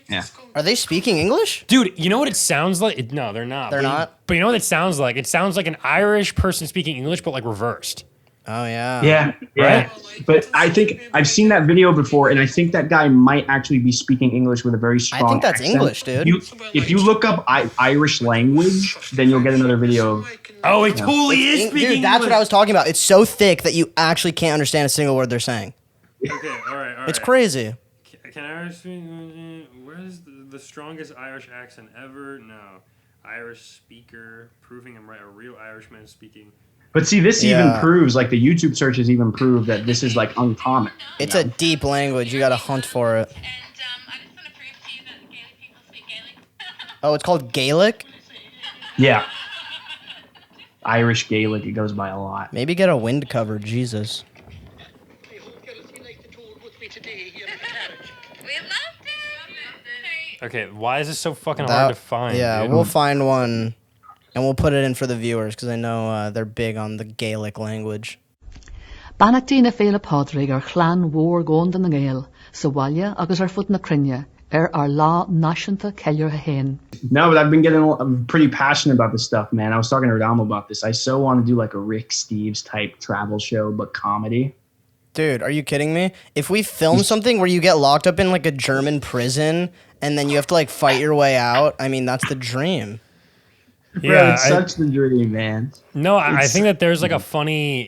Yeah. Are they speaking English? Dude, you know what it sounds like? No, they're not. They're not? But you know what it sounds like? It sounds like an Irish person speaking English, but like reversed. Oh, yeah. Yeah. Right? But I think I've seen that video before, and I think that guy might actually be speaking English with a very strong accent. I think that's English, dude. If you look up Irish language, then you'll get another video of... Oh, it totally is speaking English. Dude, that's what I was talking about. It's so thick that you actually can't understand a single word they're saying. Okay, all right. It's crazy. Can Irish speak? Where's the strongest Irish accent ever? No. Irish speaker, proving I'm right. A real Irishman speaking. But see, this even proves, like the YouTube searches even prove that this is like uncommon. It's a deep language. You got to hunt for it. And I just want to prove to you that the Gaelic people speak Gaelic. Oh, it's called Gaelic? Yeah. Irish Gaelic, it goes by a lot. Maybe get a wind cover, Jesus. Okay, why is this so fucking hard to find? Yeah, dude? we'll find one, and we'll put it in for the viewers, because I know they're big on the Gaelic language. Banachtaí na féile pádraig ar chlan mhór gónda na Gael, sa bhaile agus ar fut na crinne, ar lá náisiúnta ceillir a hain. No, but I've been I'm pretty passionate about this stuff, man. I was talking to Redamo about this. I so want to do like a Rick Steves type travel show, but comedy. Dude, are you kidding me? If we film something where you get locked up in like a German prison and then you have to like fight your way out, I mean, that's the dream. Yeah, bro, it's such the dream, man. No, I think that there's like a funny,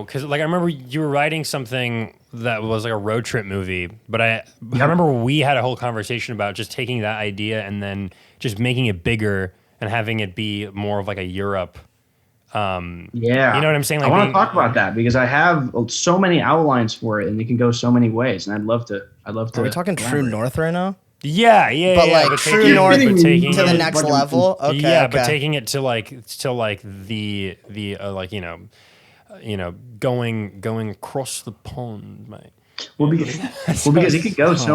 because like I remember you were writing something that was like a road trip movie, but I remember we had a whole conversation about just taking that idea and then just making it bigger and having it be more of like a Europe. Yeah, you know what I'm saying? Like I want to talk about that because I have so many outlines for it, and it can go so many ways. And I'd love to. Are we talking True North right now? Yeah. But like True North to the next level. Okay. Yeah, okay. but taking it to like the going across the pond, mate. Well, because it could go so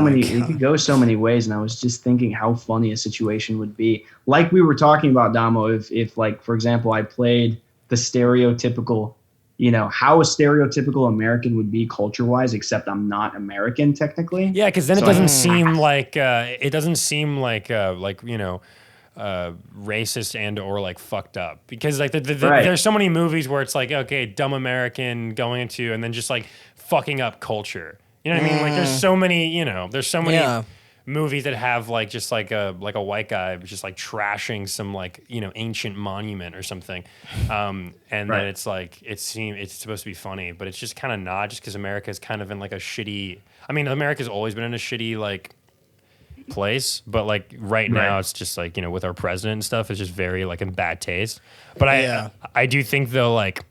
many ways, and I was just thinking how funny a situation would be. Like we were talking about, Damo, if like for example, I played the stereotypical, how a stereotypical American would be culture-wise, except I'm not American technically. Yeah, because then it doesn't seem like racist and or like fucked up, because like there's so many movies where it's like, okay, dumb American going into and then just like fucking up culture. You know what I mean? Like there's so many movies that have like just like a white guy just like trashing some like ancient monument or something, and then it's like it's supposed to be funny, but it's just kind of not, just because America's kind of in like a shitty. I mean, America's always been in a shitty like place, but like right now it's just like with our president and stuff, it's just very like in bad taste. But I do think though, like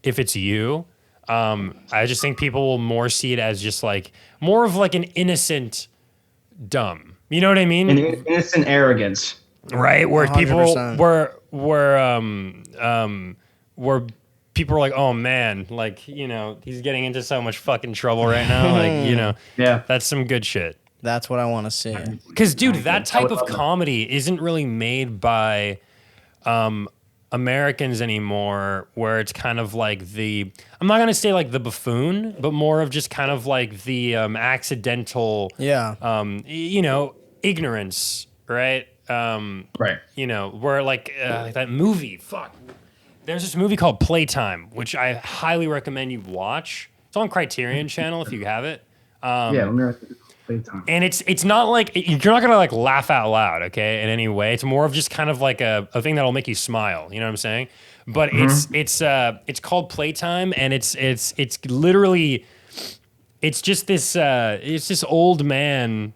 if it's you, I just think people will more see it as just like more of like an innocent dumb. You know what I mean? And innocent arrogance. Right, where 100%. where people are like, oh man, like, he's getting into so much fucking trouble right now. Like, Yeah. that's some good shit. That's what I want to see. Because, dude, that type of comedy isn't really made by Americans anymore, where it's kind of like I'm not going to say like the buffoon, but more of just kind of like the accidental, ignorance, right? Right. Where like that movie, there's this movie called Playtime, which I highly recommend you watch. It's on Criterion Channel if you have it. Let me Playtime. And it's not like you're not gonna like laugh out loud, okay, in any way. It's more of just kind of like a thing that'll make you smile. You know what I'm saying? But it's called Playtime, and it's literally it's just this older man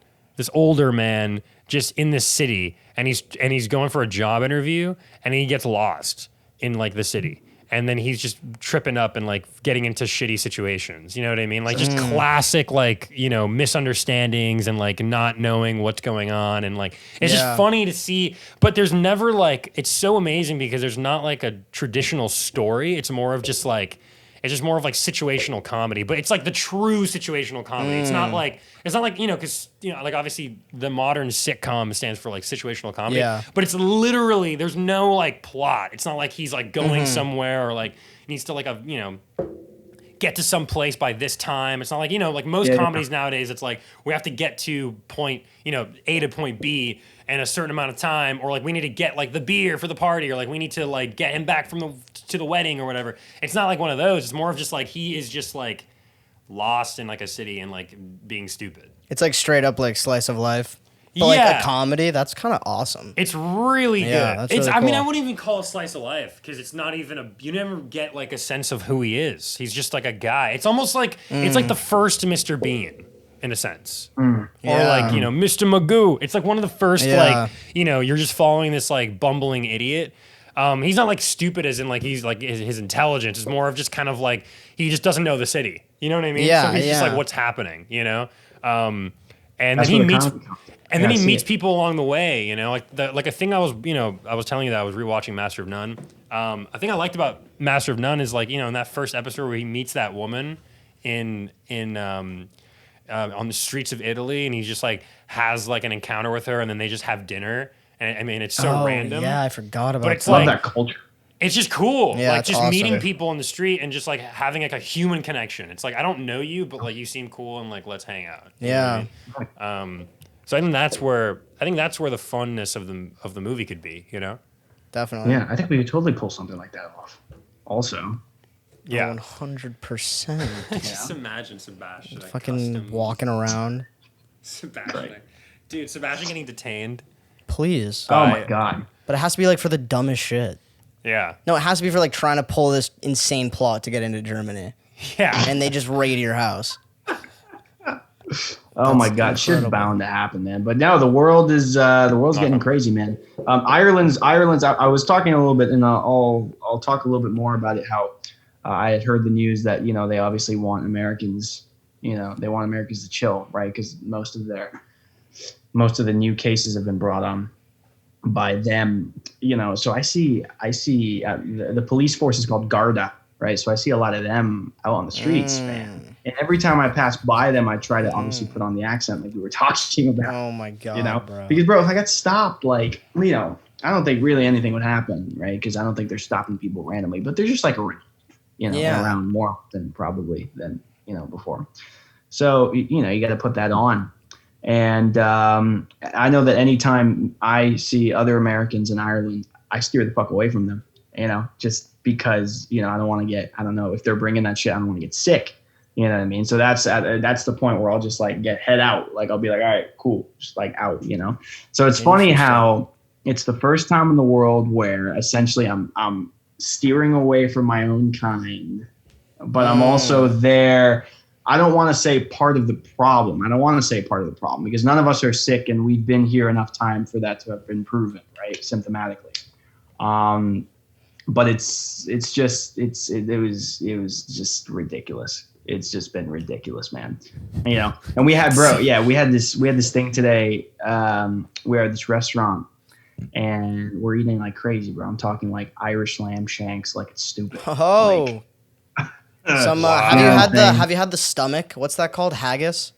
just in this city, and he's going for a job interview, and he gets lost in like the city. And then he's just tripping up and like getting into shitty situations. You know what I mean? Like just classic, like, misunderstandings and like not knowing what's going on. And like, it's just funny to see, but there's never like, it's so amazing because there's not like a traditional story. It's more of just like situational comedy, but it's like the true situational comedy. It's not like, because, like obviously the modern sitcom stands for like situational comedy, but it's literally, there's no like plot. It's not like he's like going somewhere or like needs to like, get to some place by this time. It's not like, like most comedies nowadays, it's like we have to get to point, A to point B in a certain amount of time, or like we need to get like the beer for the party, or like we need to like get him back to the wedding or whatever. It's not like one of those. It's more of just like he is just like lost in like a city and like being stupid. It's like straight up like slice of life. But like a comedy, that's kind of awesome. It's really good. That's really cool. I mean, I wouldn't even call it slice of life because it's not even you never get like a sense of who he is. He's just like a guy. It's almost like it's like the first Mr. Bean in a sense. Or like, Mr. Magoo. It's like one of the first like, you're just following this like bumbling idiot. He's not like stupid as in like he's like his intelligence is more of just kind of like he just doesn't know the city. You know what I mean? Yeah, so he's just like what's happening, and then he meets people along the way, like a thing I was telling you that I was rewatching Master of None. A thing I liked about Master of None is like, in that first episode where he meets that woman in on the streets of Italy, and he just like has like an encounter with her, and then they just have dinner. And I mean, it's so random. Yeah, I forgot about but it's that. like, love that culture. It's just cool. Yeah, like just awesome. meeting people on the street and just like having like a human connection. It's like I don't know you, but like you seem cool and like let's hang out. You know what I mean? So I think that's where the funness of the movie could be, Definitely. Yeah, I think we could totally pull something like that off. Also. Yeah. 100%. Just imagine Sebastian fucking walking around. Sebastian. Dude, Sebastian getting detained. Please. Oh my God. But it has to be like for the dumbest shit. Yeah. No, it has to be for like trying to pull this insane plot to get into Germany. Yeah. And they just raid your house. Oh my God, shit's bound to happen, man. But now the world's getting crazy, man. Ireland's. I was talking a little bit, and I'll talk a little bit more about it. How I had heard the news that they obviously want Americans. They want Americans to chill, right? Because most of the new cases have been brought on by them. So I see the police force is called Garda, right? So I see a lot of them out on the streets, man. And every time I pass by them, I try to obviously put on the accent like we were talking about. Oh my God, bro. Because bro, if I got stopped, like, I don't think really anything would happen, right? Because I don't think they're stopping people randomly, but they're just like, around more often probably than, before. So, you got to put that on. And I know that anytime I see other Americans in Ireland, I steer the fuck away from them, just because, I don't want to get, I don't know, if they're bringing that shit, I don't want to get sick. You know what I mean? So that's the point where I'll just like head out. Like I'll be like, all right, cool. Just like out, So it's funny how it's the first time in the world where essentially I'm steering away from my own kind, but I'm also there. I don't want to say part of the problem. Because none of us are sick and we've been here enough time for that to have been proven, right? Symptomatically. But it was just ridiculous. it's just been ridiculous, man. You know, and we had this thing today. We're at this restaurant and we're eating like crazy, bro. I'm talking like Irish lamb shanks, like it's stupid. Oh, have you had the stomach? What's that called? Haggis?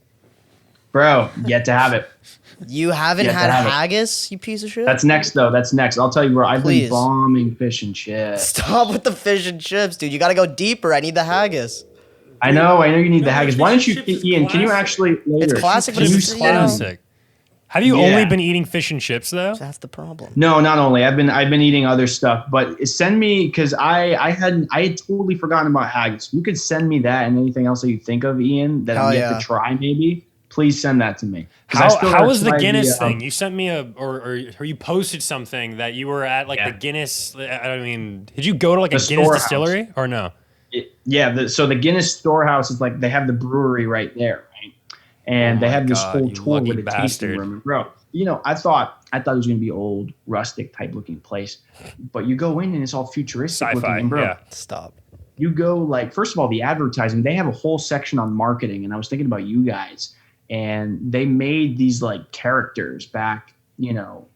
Bro, yet to have it. You haven't had haggis, you piece of shit? That's next, though. That's next. I'll tell you, bro. I've been bombing fish and chips. Stop with the fish and chips, dude. You got to go deeper. I need the haggis. I know you need the haggis. Why don't you, Ian, can you actually later? It's classic, but it's classic. Have you only been eating fish and chips, though? That's the problem. No, not only. I've been eating other stuff, but send me, because I had totally forgotten about haggis. You could send me that and anything else that you think of, Ian, that I'm yet to try, maybe. Please send that to me. How was the Guinness thing? You sent me or you posted something that you were at like the Guinness. I mean, did you go to like a Guinness distillery or no? So the Guinness storehouse is like they have the brewery right there, right? And they have this whole tour with a tasting room. Bro, you know, I thought it was gonna be old, rustic type looking place, but you go in and it's all futuristic sci-fi, looking. And bro, stop. You go like, first of all, the advertising. They have a whole section on marketing, and I was thinking about you guys. And they made these like characters back, you know,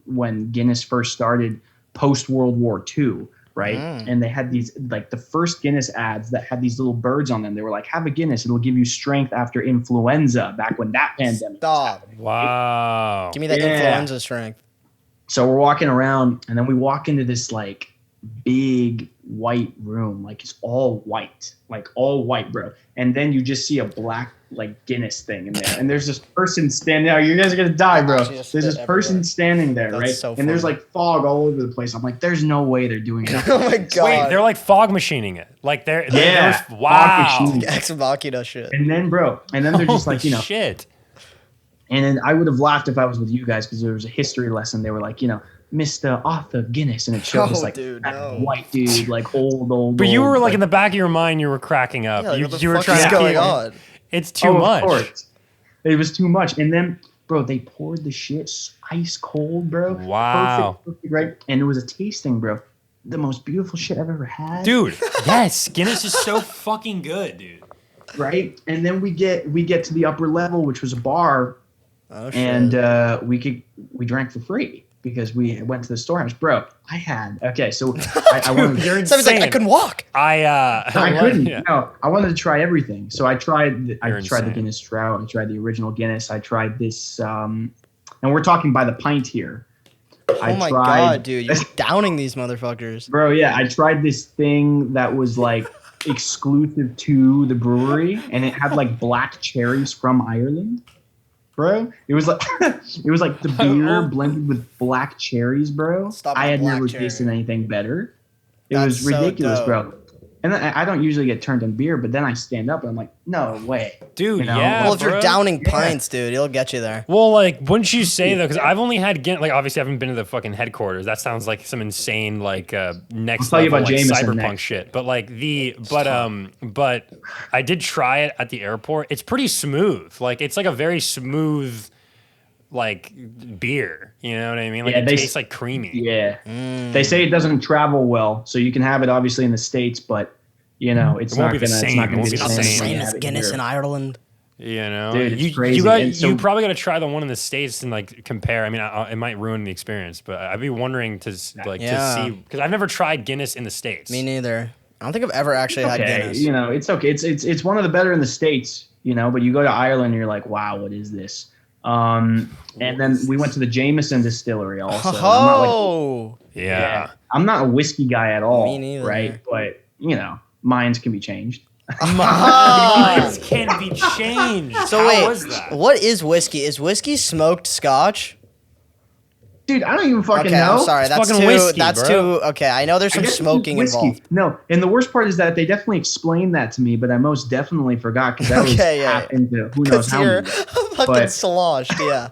when Guinness first started post World War II, right? And they had these like the first Guinness ads that had these little birds on them. They were like, have a Guinness, it'll give you strength after influenza back when that pandemic. Stop. Wow. Give me that influenza strength. So we're walking around and then we walk into this like big white room, like it's all white, bro. And then you just see a black like Guinness thing in there, and there's this person standing there. You guys are gonna die, bro. There's this person standing there, right? So and there's like fog all over the place. I'm like, there's no way they're doing it. Oh my god! Wait, they're like fog machining it. Like they're wow, Ex Machina shit. And then, bro, they're just like, you know, shit. And then I would have laughed if I was with you guys because there was a history lesson. They were like, you know, Mr. Arthur Guinness, and it showed this like white dude, like old. But you were like in the back of your mind, you were cracking up. Yeah, you were trying to going on. It's too much. Of course. It was too much. And then, bro, they poured the shit ice cold, bro. Wow. Perfect, right? And it was a tasting, bro. The most beautiful shit I've ever had. Dude, yes. Guinness is so fucking good, dude. Right? And then we get to the upper level, which was a bar. Oh, shit. And we drank for free. Because we went to the storehouse, bro. So I wanted. You're insane. Like, I couldn't walk. I couldn't. Yeah. No, I wanted to try everything. So I tried. I tried the Guinness Trout. I tried the original Guinness. I tried this. And we're talking by the pint here. Oh my god, dude! You're downing these motherfuckers, bro. Yeah, I tried this thing that was like exclusive to the brewery, and it had like black cherries from Ireland. Bro, it was like the beer blended with black cherries, bro. I had never tasted anything better. It was ridiculous, bro. And I don't usually get turned on beer, but then I stand up and I'm like, no way. Dude, you know? yeah. Well, if you're downing pints, dude, it'll get you there. Well, like, wouldn't you say, though, because I've only had, like, obviously I haven't been to the fucking headquarters. That sounds like some insane, like, next level, like, cyberpunk shit. But, like, but I did try it at the airport. It's pretty smooth. Like, it's like a very smooth, like, beer. You know what I mean? Like, it tastes like creamy. Yeah. They say it doesn't travel well, so you can have it, obviously, in the States, but you know, it's not going to be the same as Guinness in Ireland. You know, dude, it's crazy. You probably got to try the one in the States and like compare. I mean, it might ruin the experience, but I'd be wondering to see because I've never tried Guinness in the States. Me neither. I don't think I've ever actually had Guinness. You know, it's okay. It's one of the better in the States. You know, but you go to Ireland, and you're like, wow, what is this? And then we went to the Jameson distillery also. Oh, I'm not a whiskey guy at all. Me neither. Right, but you know. Minds can be changed. Minds can be changed. So How was that? What is whiskey? Is whiskey smoked Scotch? Dude, I don't even fucking know. I'm sorry. That's fucking too. Whiskey, that's bro. too. Okay, I know there's some smoking involved. No, and the worst part is that they definitely explained that to me, but I most definitely forgot because that was half into who knows how many. Fucking sloshed, yeah.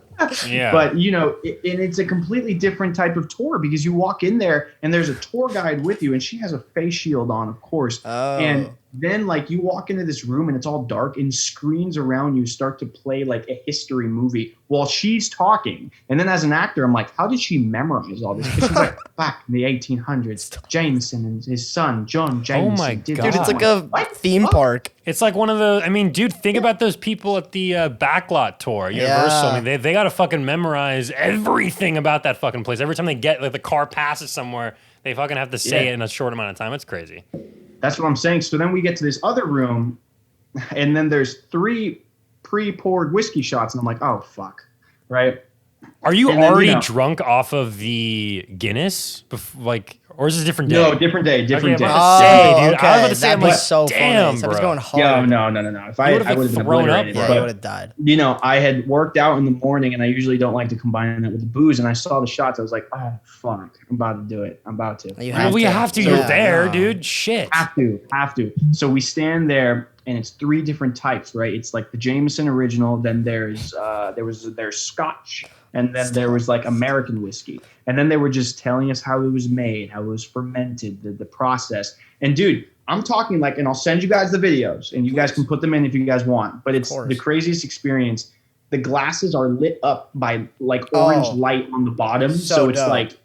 Yeah. But you know, and it's a completely different type of tour because you walk in there and there's a tour guide with you, and she has a face shield on, of course. Oh. And then like you walk into this room and it's all dark and screens around you start to play like a history movie while she's talking. And then as an actor, I'm like, how did she memorize all this? Because she's like, back in the 1800s, Jameson and his son John Jameson. my did God. Dude, it's this." like a What? theme park. It's like one of the. I mean, dude, think about those people at the backlot tour, Universal. I mean, they got to fucking memorize everything about that fucking place. Every time they get like the car passes somewhere, they fucking have to say it in a short amount of time. It's crazy. That's what I'm saying. So then we get to this other room, and then there's 3 pre-poured whiskey shots, and I'm like, oh fuck, right? Are you And then, already drunk off of the Guinness? Or is this a different day? No, different day, different day. I'm about to say, dude. Okay. I was about to say, I'm That'd be like, so damn, funny. Seb's bro. going hard. Yeah, no. If I would've, would have been thrown up, obliterated. bro. Yeah, But, you would have died. I had worked out in the morning, and I usually don't like to combine that with the booze. And I saw the shots. I was like, oh fuck, I'm about to do it. I'm about to. You Well, we have to. You're Yeah, there, no. dude. Shit. Have to. So we stand there, and it's 3 different types, right? It's like the Jameson original. Then there's Scotch, and then there was like American whiskey, and then they were just telling us how it was made, how it was fermented, the process. And dude, I'm talking like, and I'll send you guys the videos, and you guys can put them in if you guys want. But it's the craziest experience. The glasses are lit up by like orange light on the bottom, so it's dope. like,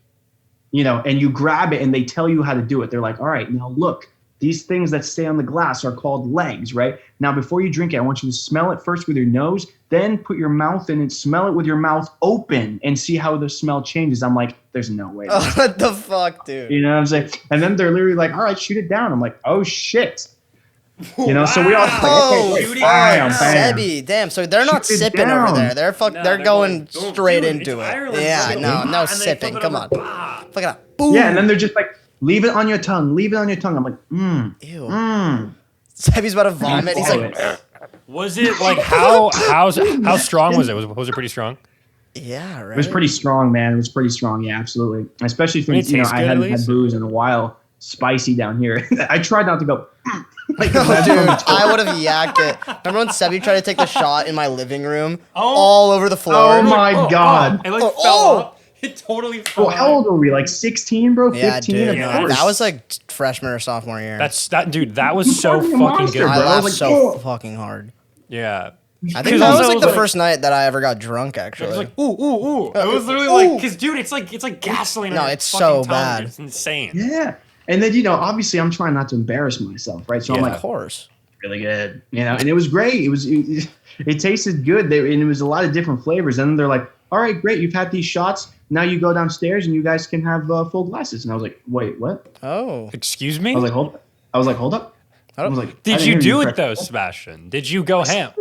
and you grab it, and they tell you how to do it. They're like, all right, now look. These things that stay on the glass are called legs, right? Now, before you drink it, I want you to smell it first with your nose, then put your mouth in it, smell it with your mouth open, and see how the smell changes. I'm like, there's no way. Oh, what the fuck, dude? You know what I'm saying? And then they're literally like, all right, shoot it down. I'm like, oh, shit. So we all like, okay, Shoot it bam, down. bam. Seby, damn. So they're not Shoot it sipping over down. there. They're they're going boom, straight dude, into it's it. Ireland, Yeah, bro. no And they sipping. flip it Come over. on. Bah. Fuck it up. Boom. Yeah, and then they're just like, leave it on your tongue. Leave it on your tongue. I'm like, Ew. mm. Seby's about to vomit. He's like, Was it like how strong was it? Was it pretty strong? yeah, right. It was pretty strong, man. It was pretty strong. Yeah, absolutely. Especially I mean, it since, tastes I good at hadn't had least? booze in a while. Spicy down here. I tried not to go. Like, Oh, that's dude, on the toilet. I would have yacked it. Remember when Seby tried to take the shot in my living room? All over the floor. Oh my God. It like Oh, fell oh. off. It totally fell Well, how old were we? Like 16, bro? 15? Yeah, dude. Of Yeah. course. That was like freshman or sophomore year. Dude, that was so fucking fucking monster, good. I bro. laughed Like, so oh. fucking hard. Yeah. I think Because that was also like it the was first night that I ever got drunk, actually. It was like, ooh. It was literally Ooh. like, because dude, it's like gasoline. No, on your it's fucking so tongue, bad. dude. It's insane. Yeah. And then, obviously I'm trying not to embarrass myself, right? So I'm Yeah. like, of course. really good, and it was great. It tasted good. And it was a lot of different flavors. And then they're like, all right, great. You've had these shots. Now you go downstairs and you guys can have full glasses. And I was like, wait, what? Oh. Excuse me? I was like, hold up. I was like, I Did didn't you hear do it correctly. though, Sebastian? Did you go ham?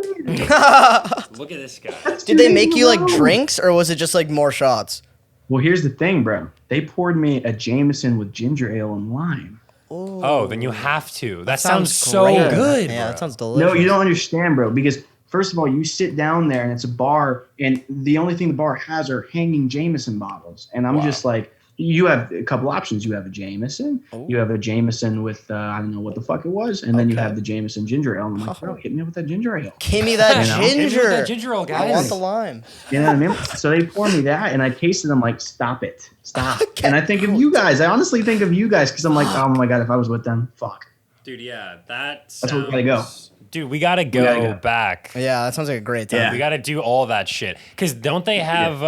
Look at this guy. Did they make you like drinks or was it just like more shots? Well, here's the thing, bro. They poured me a Jameson with ginger ale and lime. Oh, then you have to. That sounds so great. good. Yeah, bro. that sounds delicious. No, you don't understand, bro. Because first of all, you sit down there and it's a bar, and the only thing the bar has are hanging Jameson bottles. And I'm just like, you have a couple options. You have a Jameson. You have a Jameson with I don't know what the fuck it was, and then you have the Jameson ginger ale. And I'm like, bro, hit me up with that ginger ale. Give me that You know? Give me ginger. that ginger ale, I guys. want the lime. You know what I mean? So they pour me that, and I tasted. I'm like, stop it, stop. And I think of you guys. I honestly think of you guys because I'm like, oh my god, if I was with them, fuck. Dude, yeah, that's where we gotta go. Dude, we gotta go back. Yeah, that sounds like a great time. Yeah. We gotta do all that shit. Because don't they have?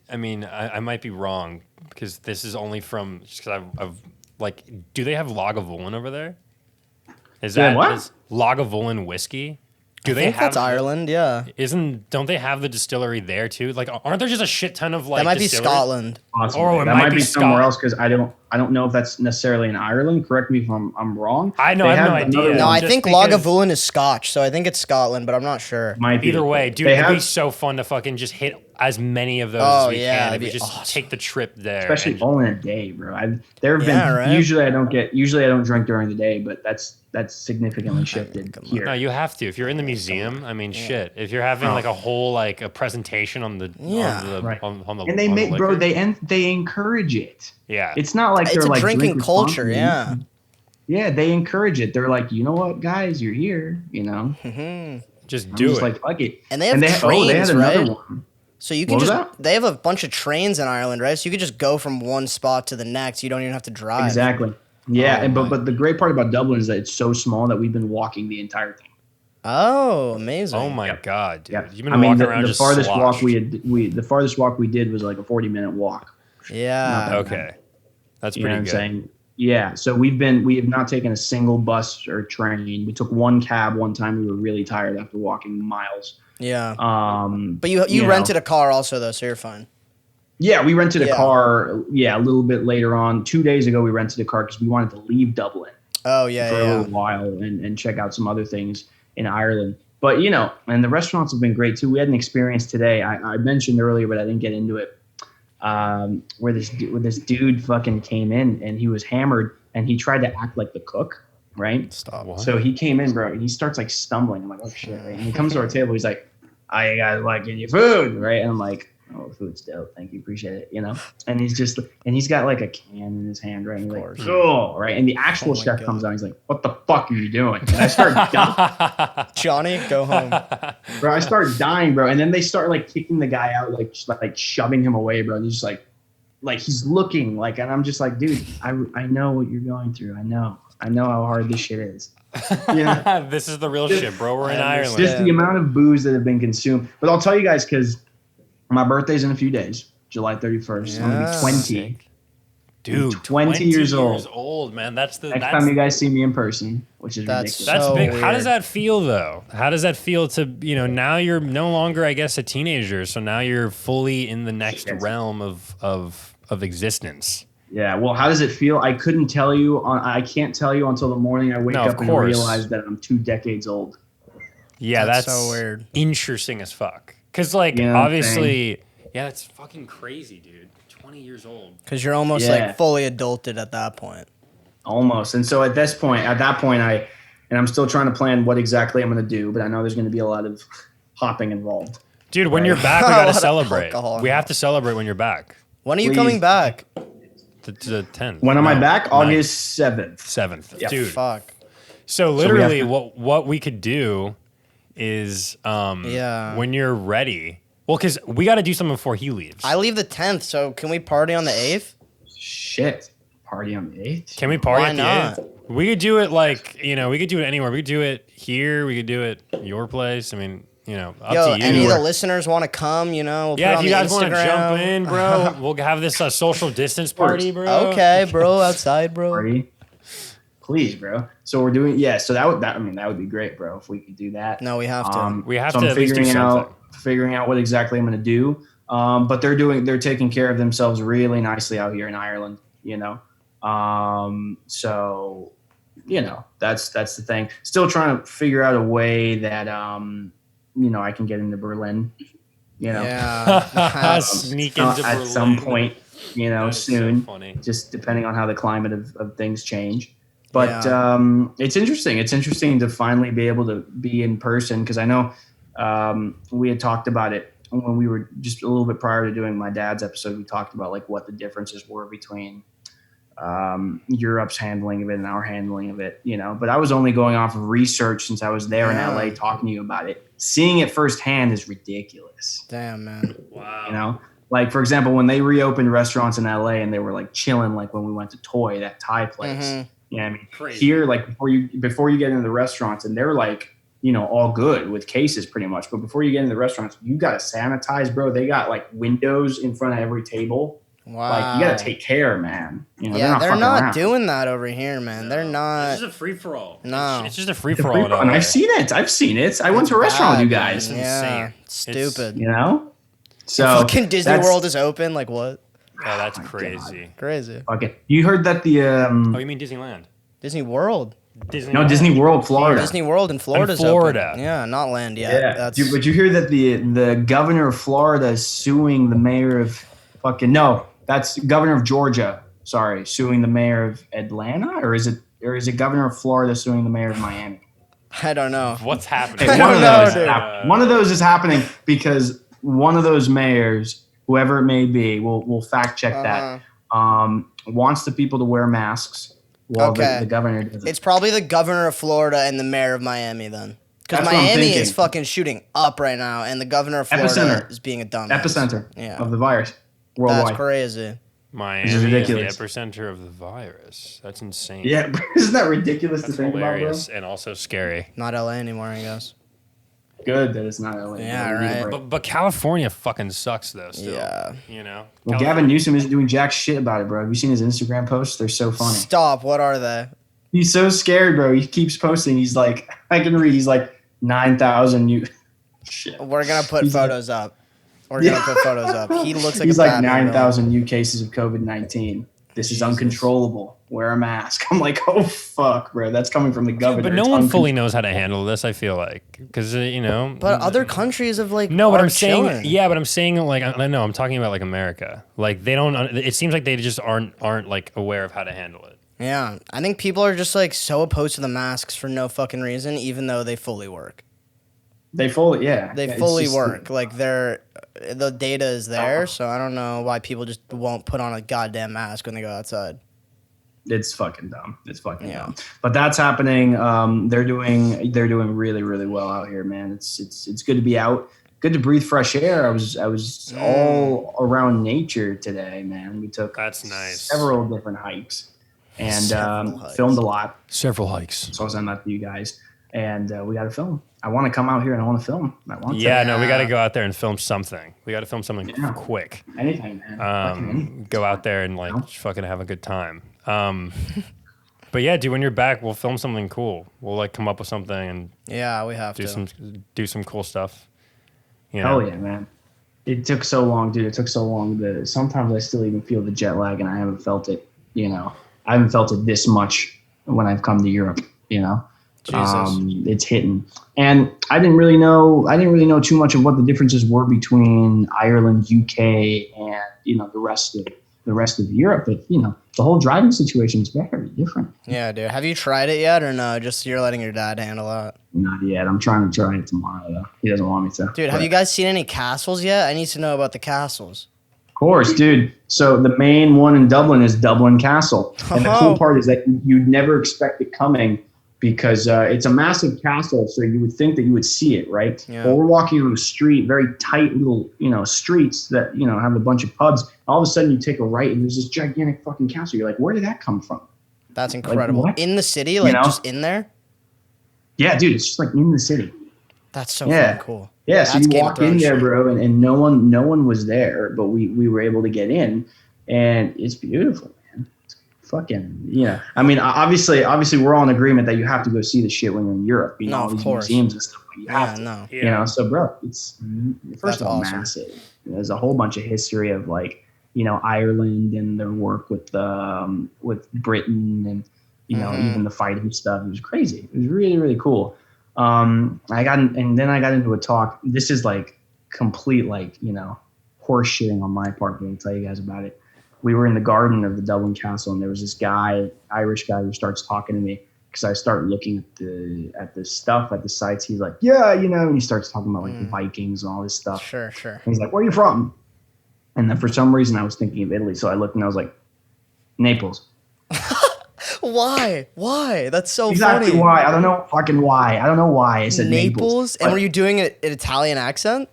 I mean, I might be wrong because this is only from just because I've like, do they have Lagavulin over there? Is They have that what? is Lagavulin whiskey? Do I they think have? that's Ireland, yeah. Don't they have the distillery there too? Like, aren't there just a shit ton of like? That might be distilleries? Scotland. Possibly. Or it that might might be be somewhere Scotland. else because I don't know if that's necessarily in Ireland. Correct me if I'm wrong. I know, They I have no have another idea. one. No, I just think because- Lagavulin is Scotch, so I think it's Scotland, but I'm not sure. Might be. Either way, dude, They it'd be have- so fun to fucking just hit as many of those Oh, as we yeah, can. that'd If we be just awesome. take the trip there. especially and- all in a day, bro. There have Yeah, been right? usually I don't drink during the day, but that's significantly shifted here. No, you have to. If you're in the museum, I mean, shit. If you're having like a whole like a presentation on the Right. on the And they on the make, bro, liquor. they encourage it. Yeah. It's not like It's they're a like drinking drink culture, responsibly. yeah. Yeah, they encourage it. They're like, you know what, guys, you're here. You know, just I'm do just it. like, fuck it. And they have they had trains, another right? one. So you can What was just, that? they have a bunch of trains in Ireland, right? So you could just go from one spot to the next. You don't even have to drive. Exactly. Yeah, Oh, and my. but the great part about Dublin is that it's so small that we've been walking the entire thing. Oh, amazing. Oh my god, dude. Yeah, You've been walking around the just farthest slosh. walk the farthest walk we did was like a 40-minute walk Yeah. Okay. That's You know pretty what I'm good. saying? Yeah. So we have not taken a single bus or train. We took one cab one time. We were really tired after walking miles. Yeah. But But you rented a car also though, so you're fine. Yeah, we rented a Yeah. car. Yeah, a little bit later on. 2 days ago, we rented a car because we wanted to leave Dublin Oh yeah, for a yeah. little while and check out some other things in Ireland. But and the restaurants have been great too. We had an experience today. I mentioned earlier, but I didn't get into it. Where this dude fucking came in and he was hammered and he tried to act like the cook, right? Stop. What? So he came in, bro, and he starts like stumbling. I'm like, oh shit, right? And he comes to our table. He's like, I got like in your food, right? And I'm like, oh, food's dope. Thank you, appreciate it. And he's got like a can in his hand, right? And he's like, oh, right. And the actual chef comes out. He's like, what the fuck are you doing? And I start dying. Johnny, go home. Bro, I start dying, bro. And then they start like kicking the guy out, like shoving him away, bro. And he's just like he's looking like, and I'm just like, dude, I know what you're going through. I know how hard this shit is. Yeah. This is the real shit, bro. We're in Ireland. Just the amount of booze that have been consumed. But I'll tell you guys, because my birthday's in a few days, July 31st. I'm going to be 20. Sick. Dude, 20 years old. Man. That's Next time you guys see me in person, which is ridiculous. That's So big. How does weird. that feel though? How does that feel to, now you're no longer, I guess, a teenager. So now you're fully in the next realm of existence. Yeah, well, how does it feel? I couldn't tell you. I can't tell you until the morning I wake up and realize that I'm 2 decades old. Yeah, That's that's so weird. Interesting as fuck. Because, like, You know what I'm obviously, yeah, that's fucking crazy, dude. 20 years old. Because you're almost like fully adulted at that point. Almost. And so at that point, I'm still trying to plan what exactly I'm going to do, but I know there's going to be a lot of hopping involved. Dude, when you're back, we got to A lot of celebrate. alcohol. We have to celebrate when you're back. When are you Please. coming back? The 10th. When am I No, back? 9th. August 7th. 7th. Yeah. Dude. Fuck. So we literally, have what we could do is Yeah. when you're ready. Well, because we got to do something before he leaves. I leave the 10th, so can we party on the 8th? Shit. Party on the 8th? Can we party Why at the not? 8th? We could do it like, we could do it anywhere. We could do it here. We could do it at your place. I mean, up Yo, to you. any of the listeners want to come, we'll Yeah, put it if on you the guys want to Instagram. jump in, bro, we'll have this social distance party, bro. Okay, bro, outside, bro. Party? Please, bro. So we're doing, so that would be great, bro, if we could do that. No, we have to. We have so to I'm at least do figuring out what exactly I'm going to do. But they're taking care of themselves really nicely out here in Ireland, So, that's the thing. Still trying to figure out a way that, I can get into Berlin, Yeah. Sneak into Berlin. at some point, That is soon, so funny. just depending on how the climate of things change. But Yeah. it's interesting. It's interesting to finally be able to be in person because I know we had talked about it when we were just a little bit prior to doing my dad's episode. We talked about like what the differences were between Europe's handling of it and our handling of it, But I was only going off of research since I was there in LA talking to you about it. Seeing it firsthand is ridiculous. Damn, man. Wow. Like, for example, when they reopened restaurants in LA and they were like chilling, like when we went to Toy, that Thai place. Mhm. Yeah, I mean, Crazy. here, like before you get into the restaurants, and they're like, all good with cases pretty much. But before you get into the restaurants, you got to sanitize, bro. They got like windows in front of every table. Wow. Like, you got to take care, man. Yeah, they're fucking not around. doing that over here, man. They're not. It's just a free for all. No. It's just a free It's a for free all. for- and I've seen it. I went to a restaurant with you guys. It's Yeah, insane. stupid. So Fucking Disney that's- World is open. Like what? Oh, that's my crazy. Crazy. Okay, you heard that the Oh, you mean Disneyland? Disney World. Disney World, Florida. Disney World in Florida's Florida. open. Yeah, not land yet. Yeah, That's but you hear that the governor of Florida is suing the mayor of that's governor of Georgia. Sorry, suing the mayor of Atlanta, or is it governor of Florida suing the mayor of Miami? I don't know. What's happening? I don't know, dude. One of those is happening because one of those mayors, whoever it may be, we'll fact check that. Wants the people to wear masks. Well, Okay. the governor doesn't. It's probably the governor of Florida and the mayor of Miami then. Because That's what I'm Miami is thinking. fucking shooting up right now, and the governor of Florida Epicenter. is being a dumbass. epicenter Yeah. of the virus worldwide. That's crazy. Miami This is is the ridiculous. epicenter of the virus. That's insane. Yeah, isn't that ridiculous That's to think hilarious about, and also scary. Not LA anymore, I guess. good that it's not LA. Yeah, right. But California fucking sucks though. Still, Yeah. you know. Well, Gavin Newsom isn't doing jack shit about it, bro. Have you seen his Instagram posts? They're so funny. Stop. What are they? He's so scared, bro. He keeps posting. He's like, I can read. He's like 9,000 new. Shit. We're gonna put photos up. We're gonna put photos up. He looks like he's a like Batman 9,000 new cases of COVID-19. This is uncontrollable. Wear a mask. I'm like, oh fuck, bro. That's coming from the governor. But no one fully knows how to handle this. I feel like because you know. But other countries have like no, but I'm chilling. saying yeah, but I'm saying like I know I'm talking about like America. Like they don't. It seems like they just aren't like aware of how to handle it. Yeah, I think people are just like so opposed to the masks for no fucking reason, even though they fully work. They fully work. Like the data is there, so I don't know why people just won't put on a goddamn mask when they go outside. It's fucking dumb. It's fucking dumb. But that's happening. They're doing really, really well out here, man. It's good to be out. Good to breathe fresh air. I was all around nature today, man. We took several different hikes and filmed a lot. Several hikes. So I'll send that to you guys. And we got to film. I want to come out here and I want to film. Yeah, no, we got to go out there and film something. We got to film something quick. Anything, man. Go out there and like fucking have a good time. But yeah, dude, when you're back, we'll film something cool. We'll like come up with something and we have to do some cool stuff. You know? Hell yeah, man. It took so long, dude. It took so long that sometimes I still even feel the jet lag and I haven't felt it, you know. I haven't felt it this much when I've come to Europe, you know. It's hitting. And I didn't really know too much of what the differences were between Ireland, UK, and, you know, the rest of Europe. But, you know, the whole driving situation is very different. Yeah, dude. Have you tried it yet or no? Just you're letting your dad handle it? Not yet. I'm trying to try it tomorrow, though. He doesn't want me to. Dude, have you guys seen any castles yet? I need to know about the castles. Of course, dude. So the main one in Dublin is Dublin Castle. And the cool part is that you'd never expect it coming because it's a massive castle, so you would think that you would see it, right? Yeah. Well, we're walking on a street, very tight little, you know, streets that, you know, have a bunch of pubs. All of a sudden you take a right and there's this gigantic fucking castle. You're like, where did that come from? That's incredible. Like, in the city, like, you know? Just in there? Yeah, dude, it's just like in the city. That's so fucking cool. Yeah, so you walk in there, bro, and no one was there, but we were able to get in, and it's beautiful, man. It's fucking, yeah. I mean, obviously, we're all in agreement that you have to go see the shit when you're in Europe. You know, all these museums and stuff. You have to. You know, so bro, it's first of all massive. There's a whole bunch of history of like, you know, Ireland and their work with Britain and, you know, even the fighting stuff. It was crazy. It was really, really cool. Then I got into a talk. This is like complete, like, you know, horse shitting on my part. But I'll tell you guys about it. We were in the garden of the Dublin Castle, and there was this guy, Irish guy, who starts talking to me because I start looking at the stuff at the sites. He's like, yeah, you know, and he starts talking about like the Vikings and all this stuff. Sure. And he's like, where are you from? And then for some reason I was thinking of Italy, so I looked and I was like, Naples. Why? That's so exactly funny. Why? I don't know fucking why. I don't know why I said Naples. And were you doing an Italian accent?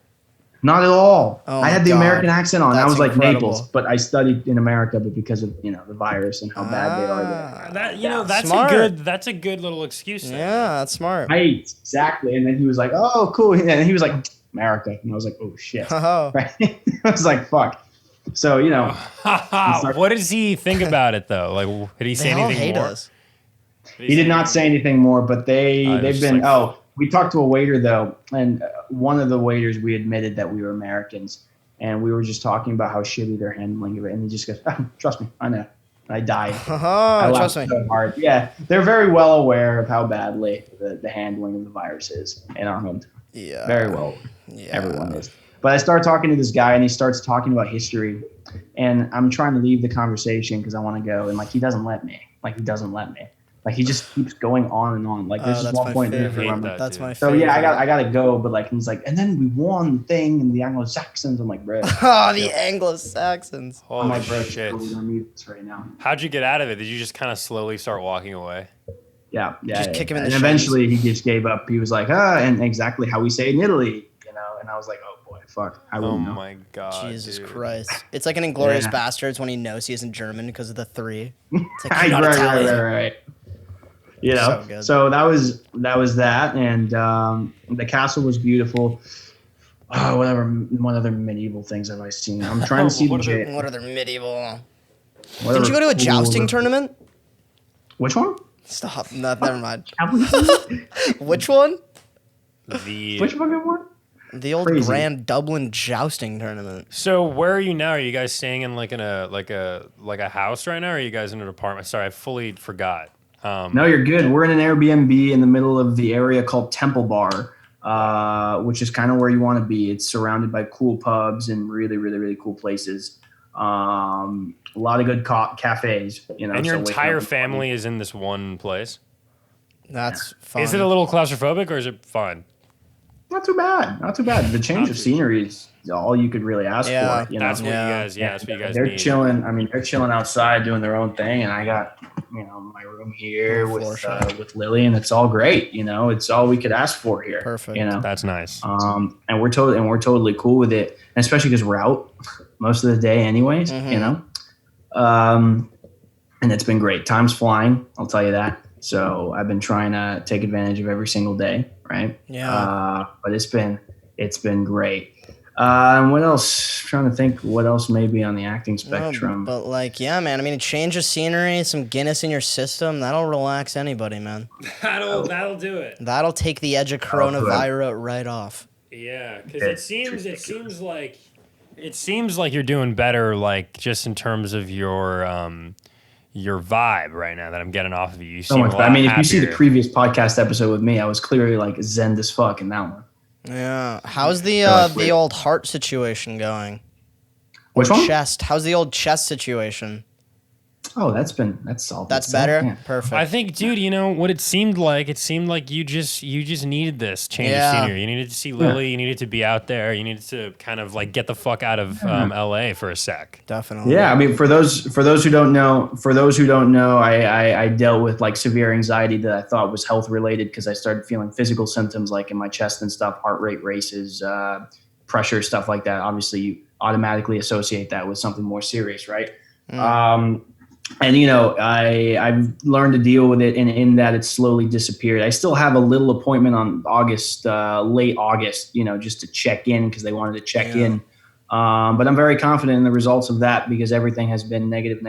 Not at all. Oh I had the American accent on. I was like incredible. Naples, but I studied in America, but because of, you know, the virus and how bad they are there. That, you know, that's smart. That's a good little excuse. Yeah, that's smart. Right, exactly. And then he was like, "Oh, cool." And then he was like, "America," and I was like, "Oh shit!" Right? I was like, "Fuck." So, you know, what does he think about it though? Like, did he say anything more? Us. He did not say anything more, but they've been. Like, we talked to a waiter though, and one of the waiters, we admitted that we were Americans, and we were just talking about how shitty they're handling it, and he just goes, "Trust me, I know." I died. I laughed so hard. Yeah, they're very well aware of how badly the handling of the virus is in our hometown. Yeah, very well. Yeah. Everyone is. But I started talking to this guy, and he starts talking about history, and I'm trying to leave the conversation because I want to go, and like he doesn't let me. Like he just keeps going on and on. Like there's just one point there. That's my favorite. So yeah, I gotta go. But like he's like, and then we won the thing and the Anglo-Saxons. I'm like, bro. The Anglo-Saxons. Holy like, bro, shit. We're gonna meet this right now. How'd you get out of it? Did you just kind of slowly start walking away? Yeah. Just kick him in the shins. And eventually he just gave up. He was like, and exactly how we say it in Italy, you know. And I was like, oh boy, fuck. I wouldn't know. Oh my god. Jesus dude. Christ. It's like an Inglourious Bastards when he knows he isn't German because of the 3. It's like, you're not Italian. Right. You know, So good. so that was that, and the castle was beautiful. Oh, what other medieval things have I seen? I'm trying to see the jail. What other medieval? What Didn't you go to a other jousting cool- tournament? Which one? Stop. No, never mind. Which Which one? fucking one? The old Crazy. Grand Dublin jousting tournament. So where are you now? Are you guys staying in like a house right now, or are you guys in an apartment? Sorry, I fully forgot. No, you're good. We're in an Airbnb in the middle of the area called Temple Bar, which is kind of where you want to be. It's surrounded by cool pubs and really, really, really cool places. A lot of good cafes. You know, And your so waking entire up in the morning. family is in this one place. That's fun. Is it a little claustrophobic, or is it fine? Not too bad. Not too bad. The change of scenery is all you could really ask Yeah. for. You know, That's what you guys. Yeah, that's what you guys they're need. chilling. I mean, they're chilling outside doing their own thing, and I got my room here Little floor with Lily, and it's all great. You know, it's all we could ask for here. Perfect. You know, That's nice. and we're totally cool with it, and especially because we're out most of the day, anyways. Mm-hmm. You know, and it's been great. Time's flying. I'll tell you that. So I've been trying to take advantage of every single day, right? Yeah. But it's been great. And what else? I'm trying to think what else may be on the acting spectrum. But like, yeah, man. I mean, a change of scenery, some Guinness in your system, that'll relax anybody, man. That'll do it. That'll take the edge of coronavirus right off. Yeah, because it seems like you're doing better, like just in terms of your vibe right now that I'm getting off of you. You So seem much. a lot I mean, if you see the happier. previous podcast episode with me, I was clearly like zen as fuck in that one. Yeah. How's the old heart situation going? Which Or one? Chest. How's the old chest situation? Oh, that's solved. That's itself, better. yeah. Perfect. I think, dude, you know what it seemed like? It seemed like you just needed this change Yeah. of scenery. You needed to see Lily. You needed to be out there. You needed to kind of like get the fuck out of LA for a sec. Definitely. Yeah, I mean, for those who don't know, I dealt with like severe anxiety that I thought was health related because I started feeling physical symptoms like in my chest and stuff, heart rate races, pressure, stuff like that. Obviously, you automatically associate that with something more serious, right? And I've learned to deal with it, and in that it's slowly disappeared. I still have a little appointment on late August, just to check in because they wanted to check in. But I'm very confident in the results of that because everything has been negative, and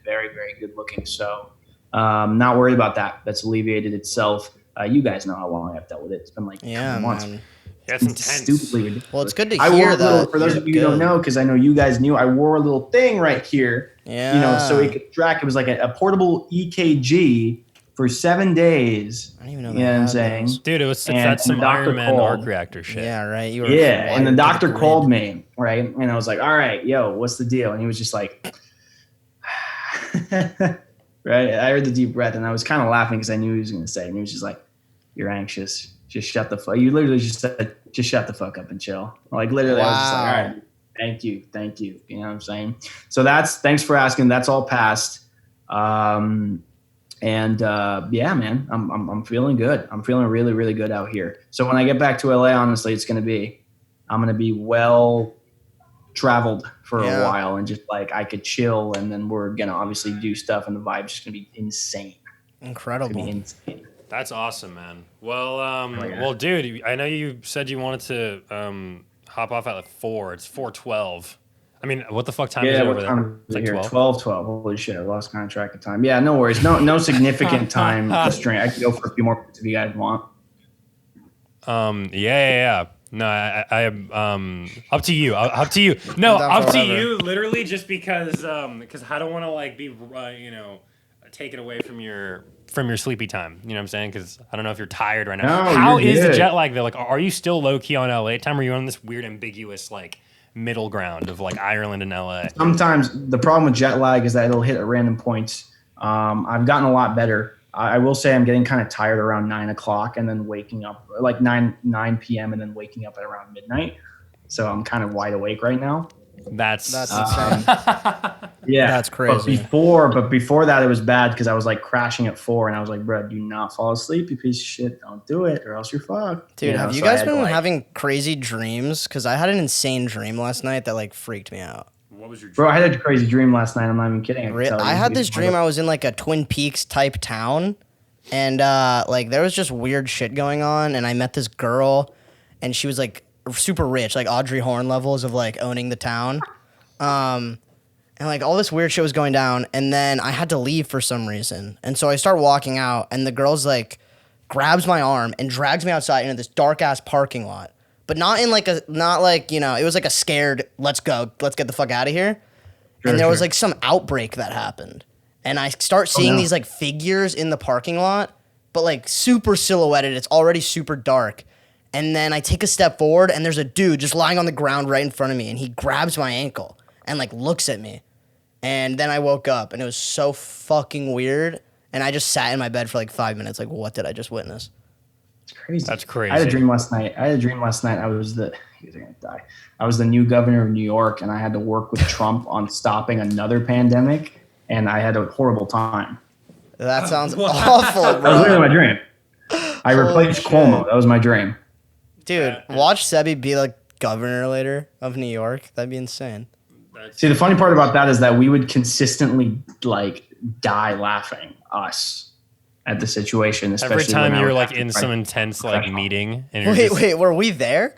very, very good looking. So not worried about that. That's alleviated itself. You guys know how long I've dealt with it. It's been like a couple months. Man. Yeah, it's intense. Stupidly ridiculous. Well, it's good to I hear wore a that. little, for those of you who don't know, because I know you guys knew, I wore a little thing right here. Yeah. So it could track. It was like a portable EKG for 7 days. I don't even know You know what I'm saying? Dude, that's And some the doctor Iron Man called. arc reactor shit. Yeah, right. You were Yeah, and the wired to doctor grid. called me, right? And I was like, all right, yo, what's the deal? And he was just like, right? I heard the deep breath, and I was kind of laughing because I knew he was going to say it. And he was just like, you're anxious. Just shut the fuck. You literally just said, just shut the fuck up and chill. Like literally, I was just like, all right, thank you. You know what I'm saying? So thanks for asking. That's all passed. Yeah, man, I'm feeling good. I'm feeling really, really good out here. So when I get back to LA, honestly, I'm gonna be well traveled for a while, and just like I could chill, and then we're gonna obviously do stuff, and the vibe's just gonna be insane. Incredible. It's gonna be insane. That's awesome, man. Well, dude, I know you said you wanted to hop off at like 4. It's 4:12. I mean, what the fuck time is it over there? It's like 12. 12. Holy shit, I lost kind of track of time. Yeah, no worries. No significant time constraint. I can go for a few more minutes if you guys want. Yeah. No, I am up to you. Up to you. No, up to you. Literally, just because I don't want to like be taken away from your sleepy time. You know what I'm saying? Because I don't know if you're tired right now. No, How you're is the good. jet lag though? Like, are you still low key on LA time? Or are you on this weird ambiguous like middle ground of like Ireland and LA? Sometimes the problem with jet lag is that it'll hit at random points. I've gotten a lot better. I will say I'm getting kind of tired around 9 o'clock and then waking up like 9 p.m. and then waking up at around midnight. So I'm kind of wide awake right now. That's insane. Yeah, That's crazy. But before that, it was bad because I was like crashing at 4, and I was like, "Bro, do not fall asleep, you piece of shit. Don't do it, or else you're fucked." Dude, have you So I guys had to, been like- having crazy dreams? Because I had an insane dream last night that like freaked me out. what was your dream? Bro, I had a crazy dream last night. I'm not even kidding. I had this dream I was in like a Twin Peaks type town, And like there was just weird shit going on, and I met this girl, and she was like super rich, like Audrey Horne levels of like owning the town. And like all this weird shit was going down, and then I had to leave for some reason. And so I start walking out, and the girl's like grabs my arm and drags me outside into this dark ass parking lot. But not in like it was like a scared, let's go, let's get the fuck out of here. And there was like some outbreak that happened. And I start seeing these like figures in the parking lot, but like super silhouetted. It's already super dark. And then I take a step forward, and there's a dude just lying on the ground right in front of me, and he grabs my ankle and like looks at me. And then I woke up, and it was so fucking weird. And I just sat in my bed for like 5 minutes. Like, what did I just witness? It's crazy. That's crazy. I had a dream last night. I was the new governor of New York, and I had to work with Trump on stopping another pandemic, and I had a horrible time. That sounds awful, bro. That was literally my dream. I replaced Cuomo. That was my dream. Dude, watch Seby be like governor later of New York. That'd be insane. See, the funny part about that is that we would consistently like die laughing, us, at the situation. Especially every time you're like in some intense like meeting. And you're wait, were we there?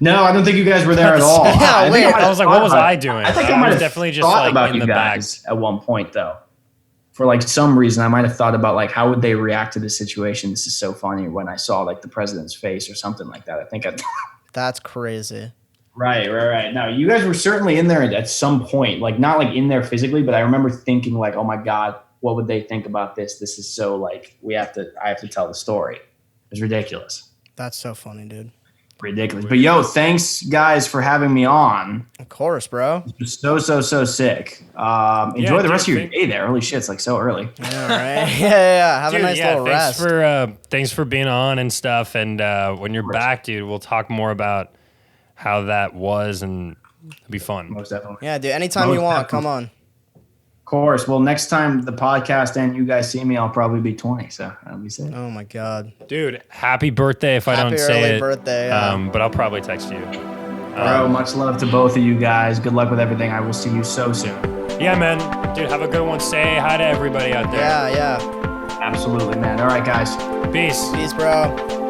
No, I don't think you guys were there at all. Yeah, wait. I was like, what was I doing? I think I might have definitely just thought like about in you the back. guys at one point, though. For like some reason, I might have thought about like how would they react to this situation. This is so funny when I saw like the president's face or something like that. I think That's crazy. Right. No, you guys were certainly in there at some point, like not like in there physically, but I remember thinking like, oh my God, what would they think about this? This is so like I have to tell the story. It's ridiculous. That's so funny, dude. Ridiculous. But yo, thanks guys for having me on. Of course, bro. It's so sick. Enjoy the rest of your day there. Holy shit, it's like so early. Yeah, right. yeah. Have a nice little rest. Thanks for being on and stuff. And when you're back, dude, we'll talk more about how that was, and it'll be fun. Most definitely. Yeah, dude. Anytime you want, come on. Of course. Well, next time the podcast and you guys see me, I'll probably be 20, so that'll be sick. Oh my God, dude! Happy birthday if I don't say it. Happy early birthday. Yeah. But I'll probably text you. Bro, much love to both of you guys. Good luck with everything. I will see you so soon. Yeah, man. Dude, have a good one. Say hi to everybody out there. Yeah. Absolutely, man. All right, guys. Peace. Peace, bro.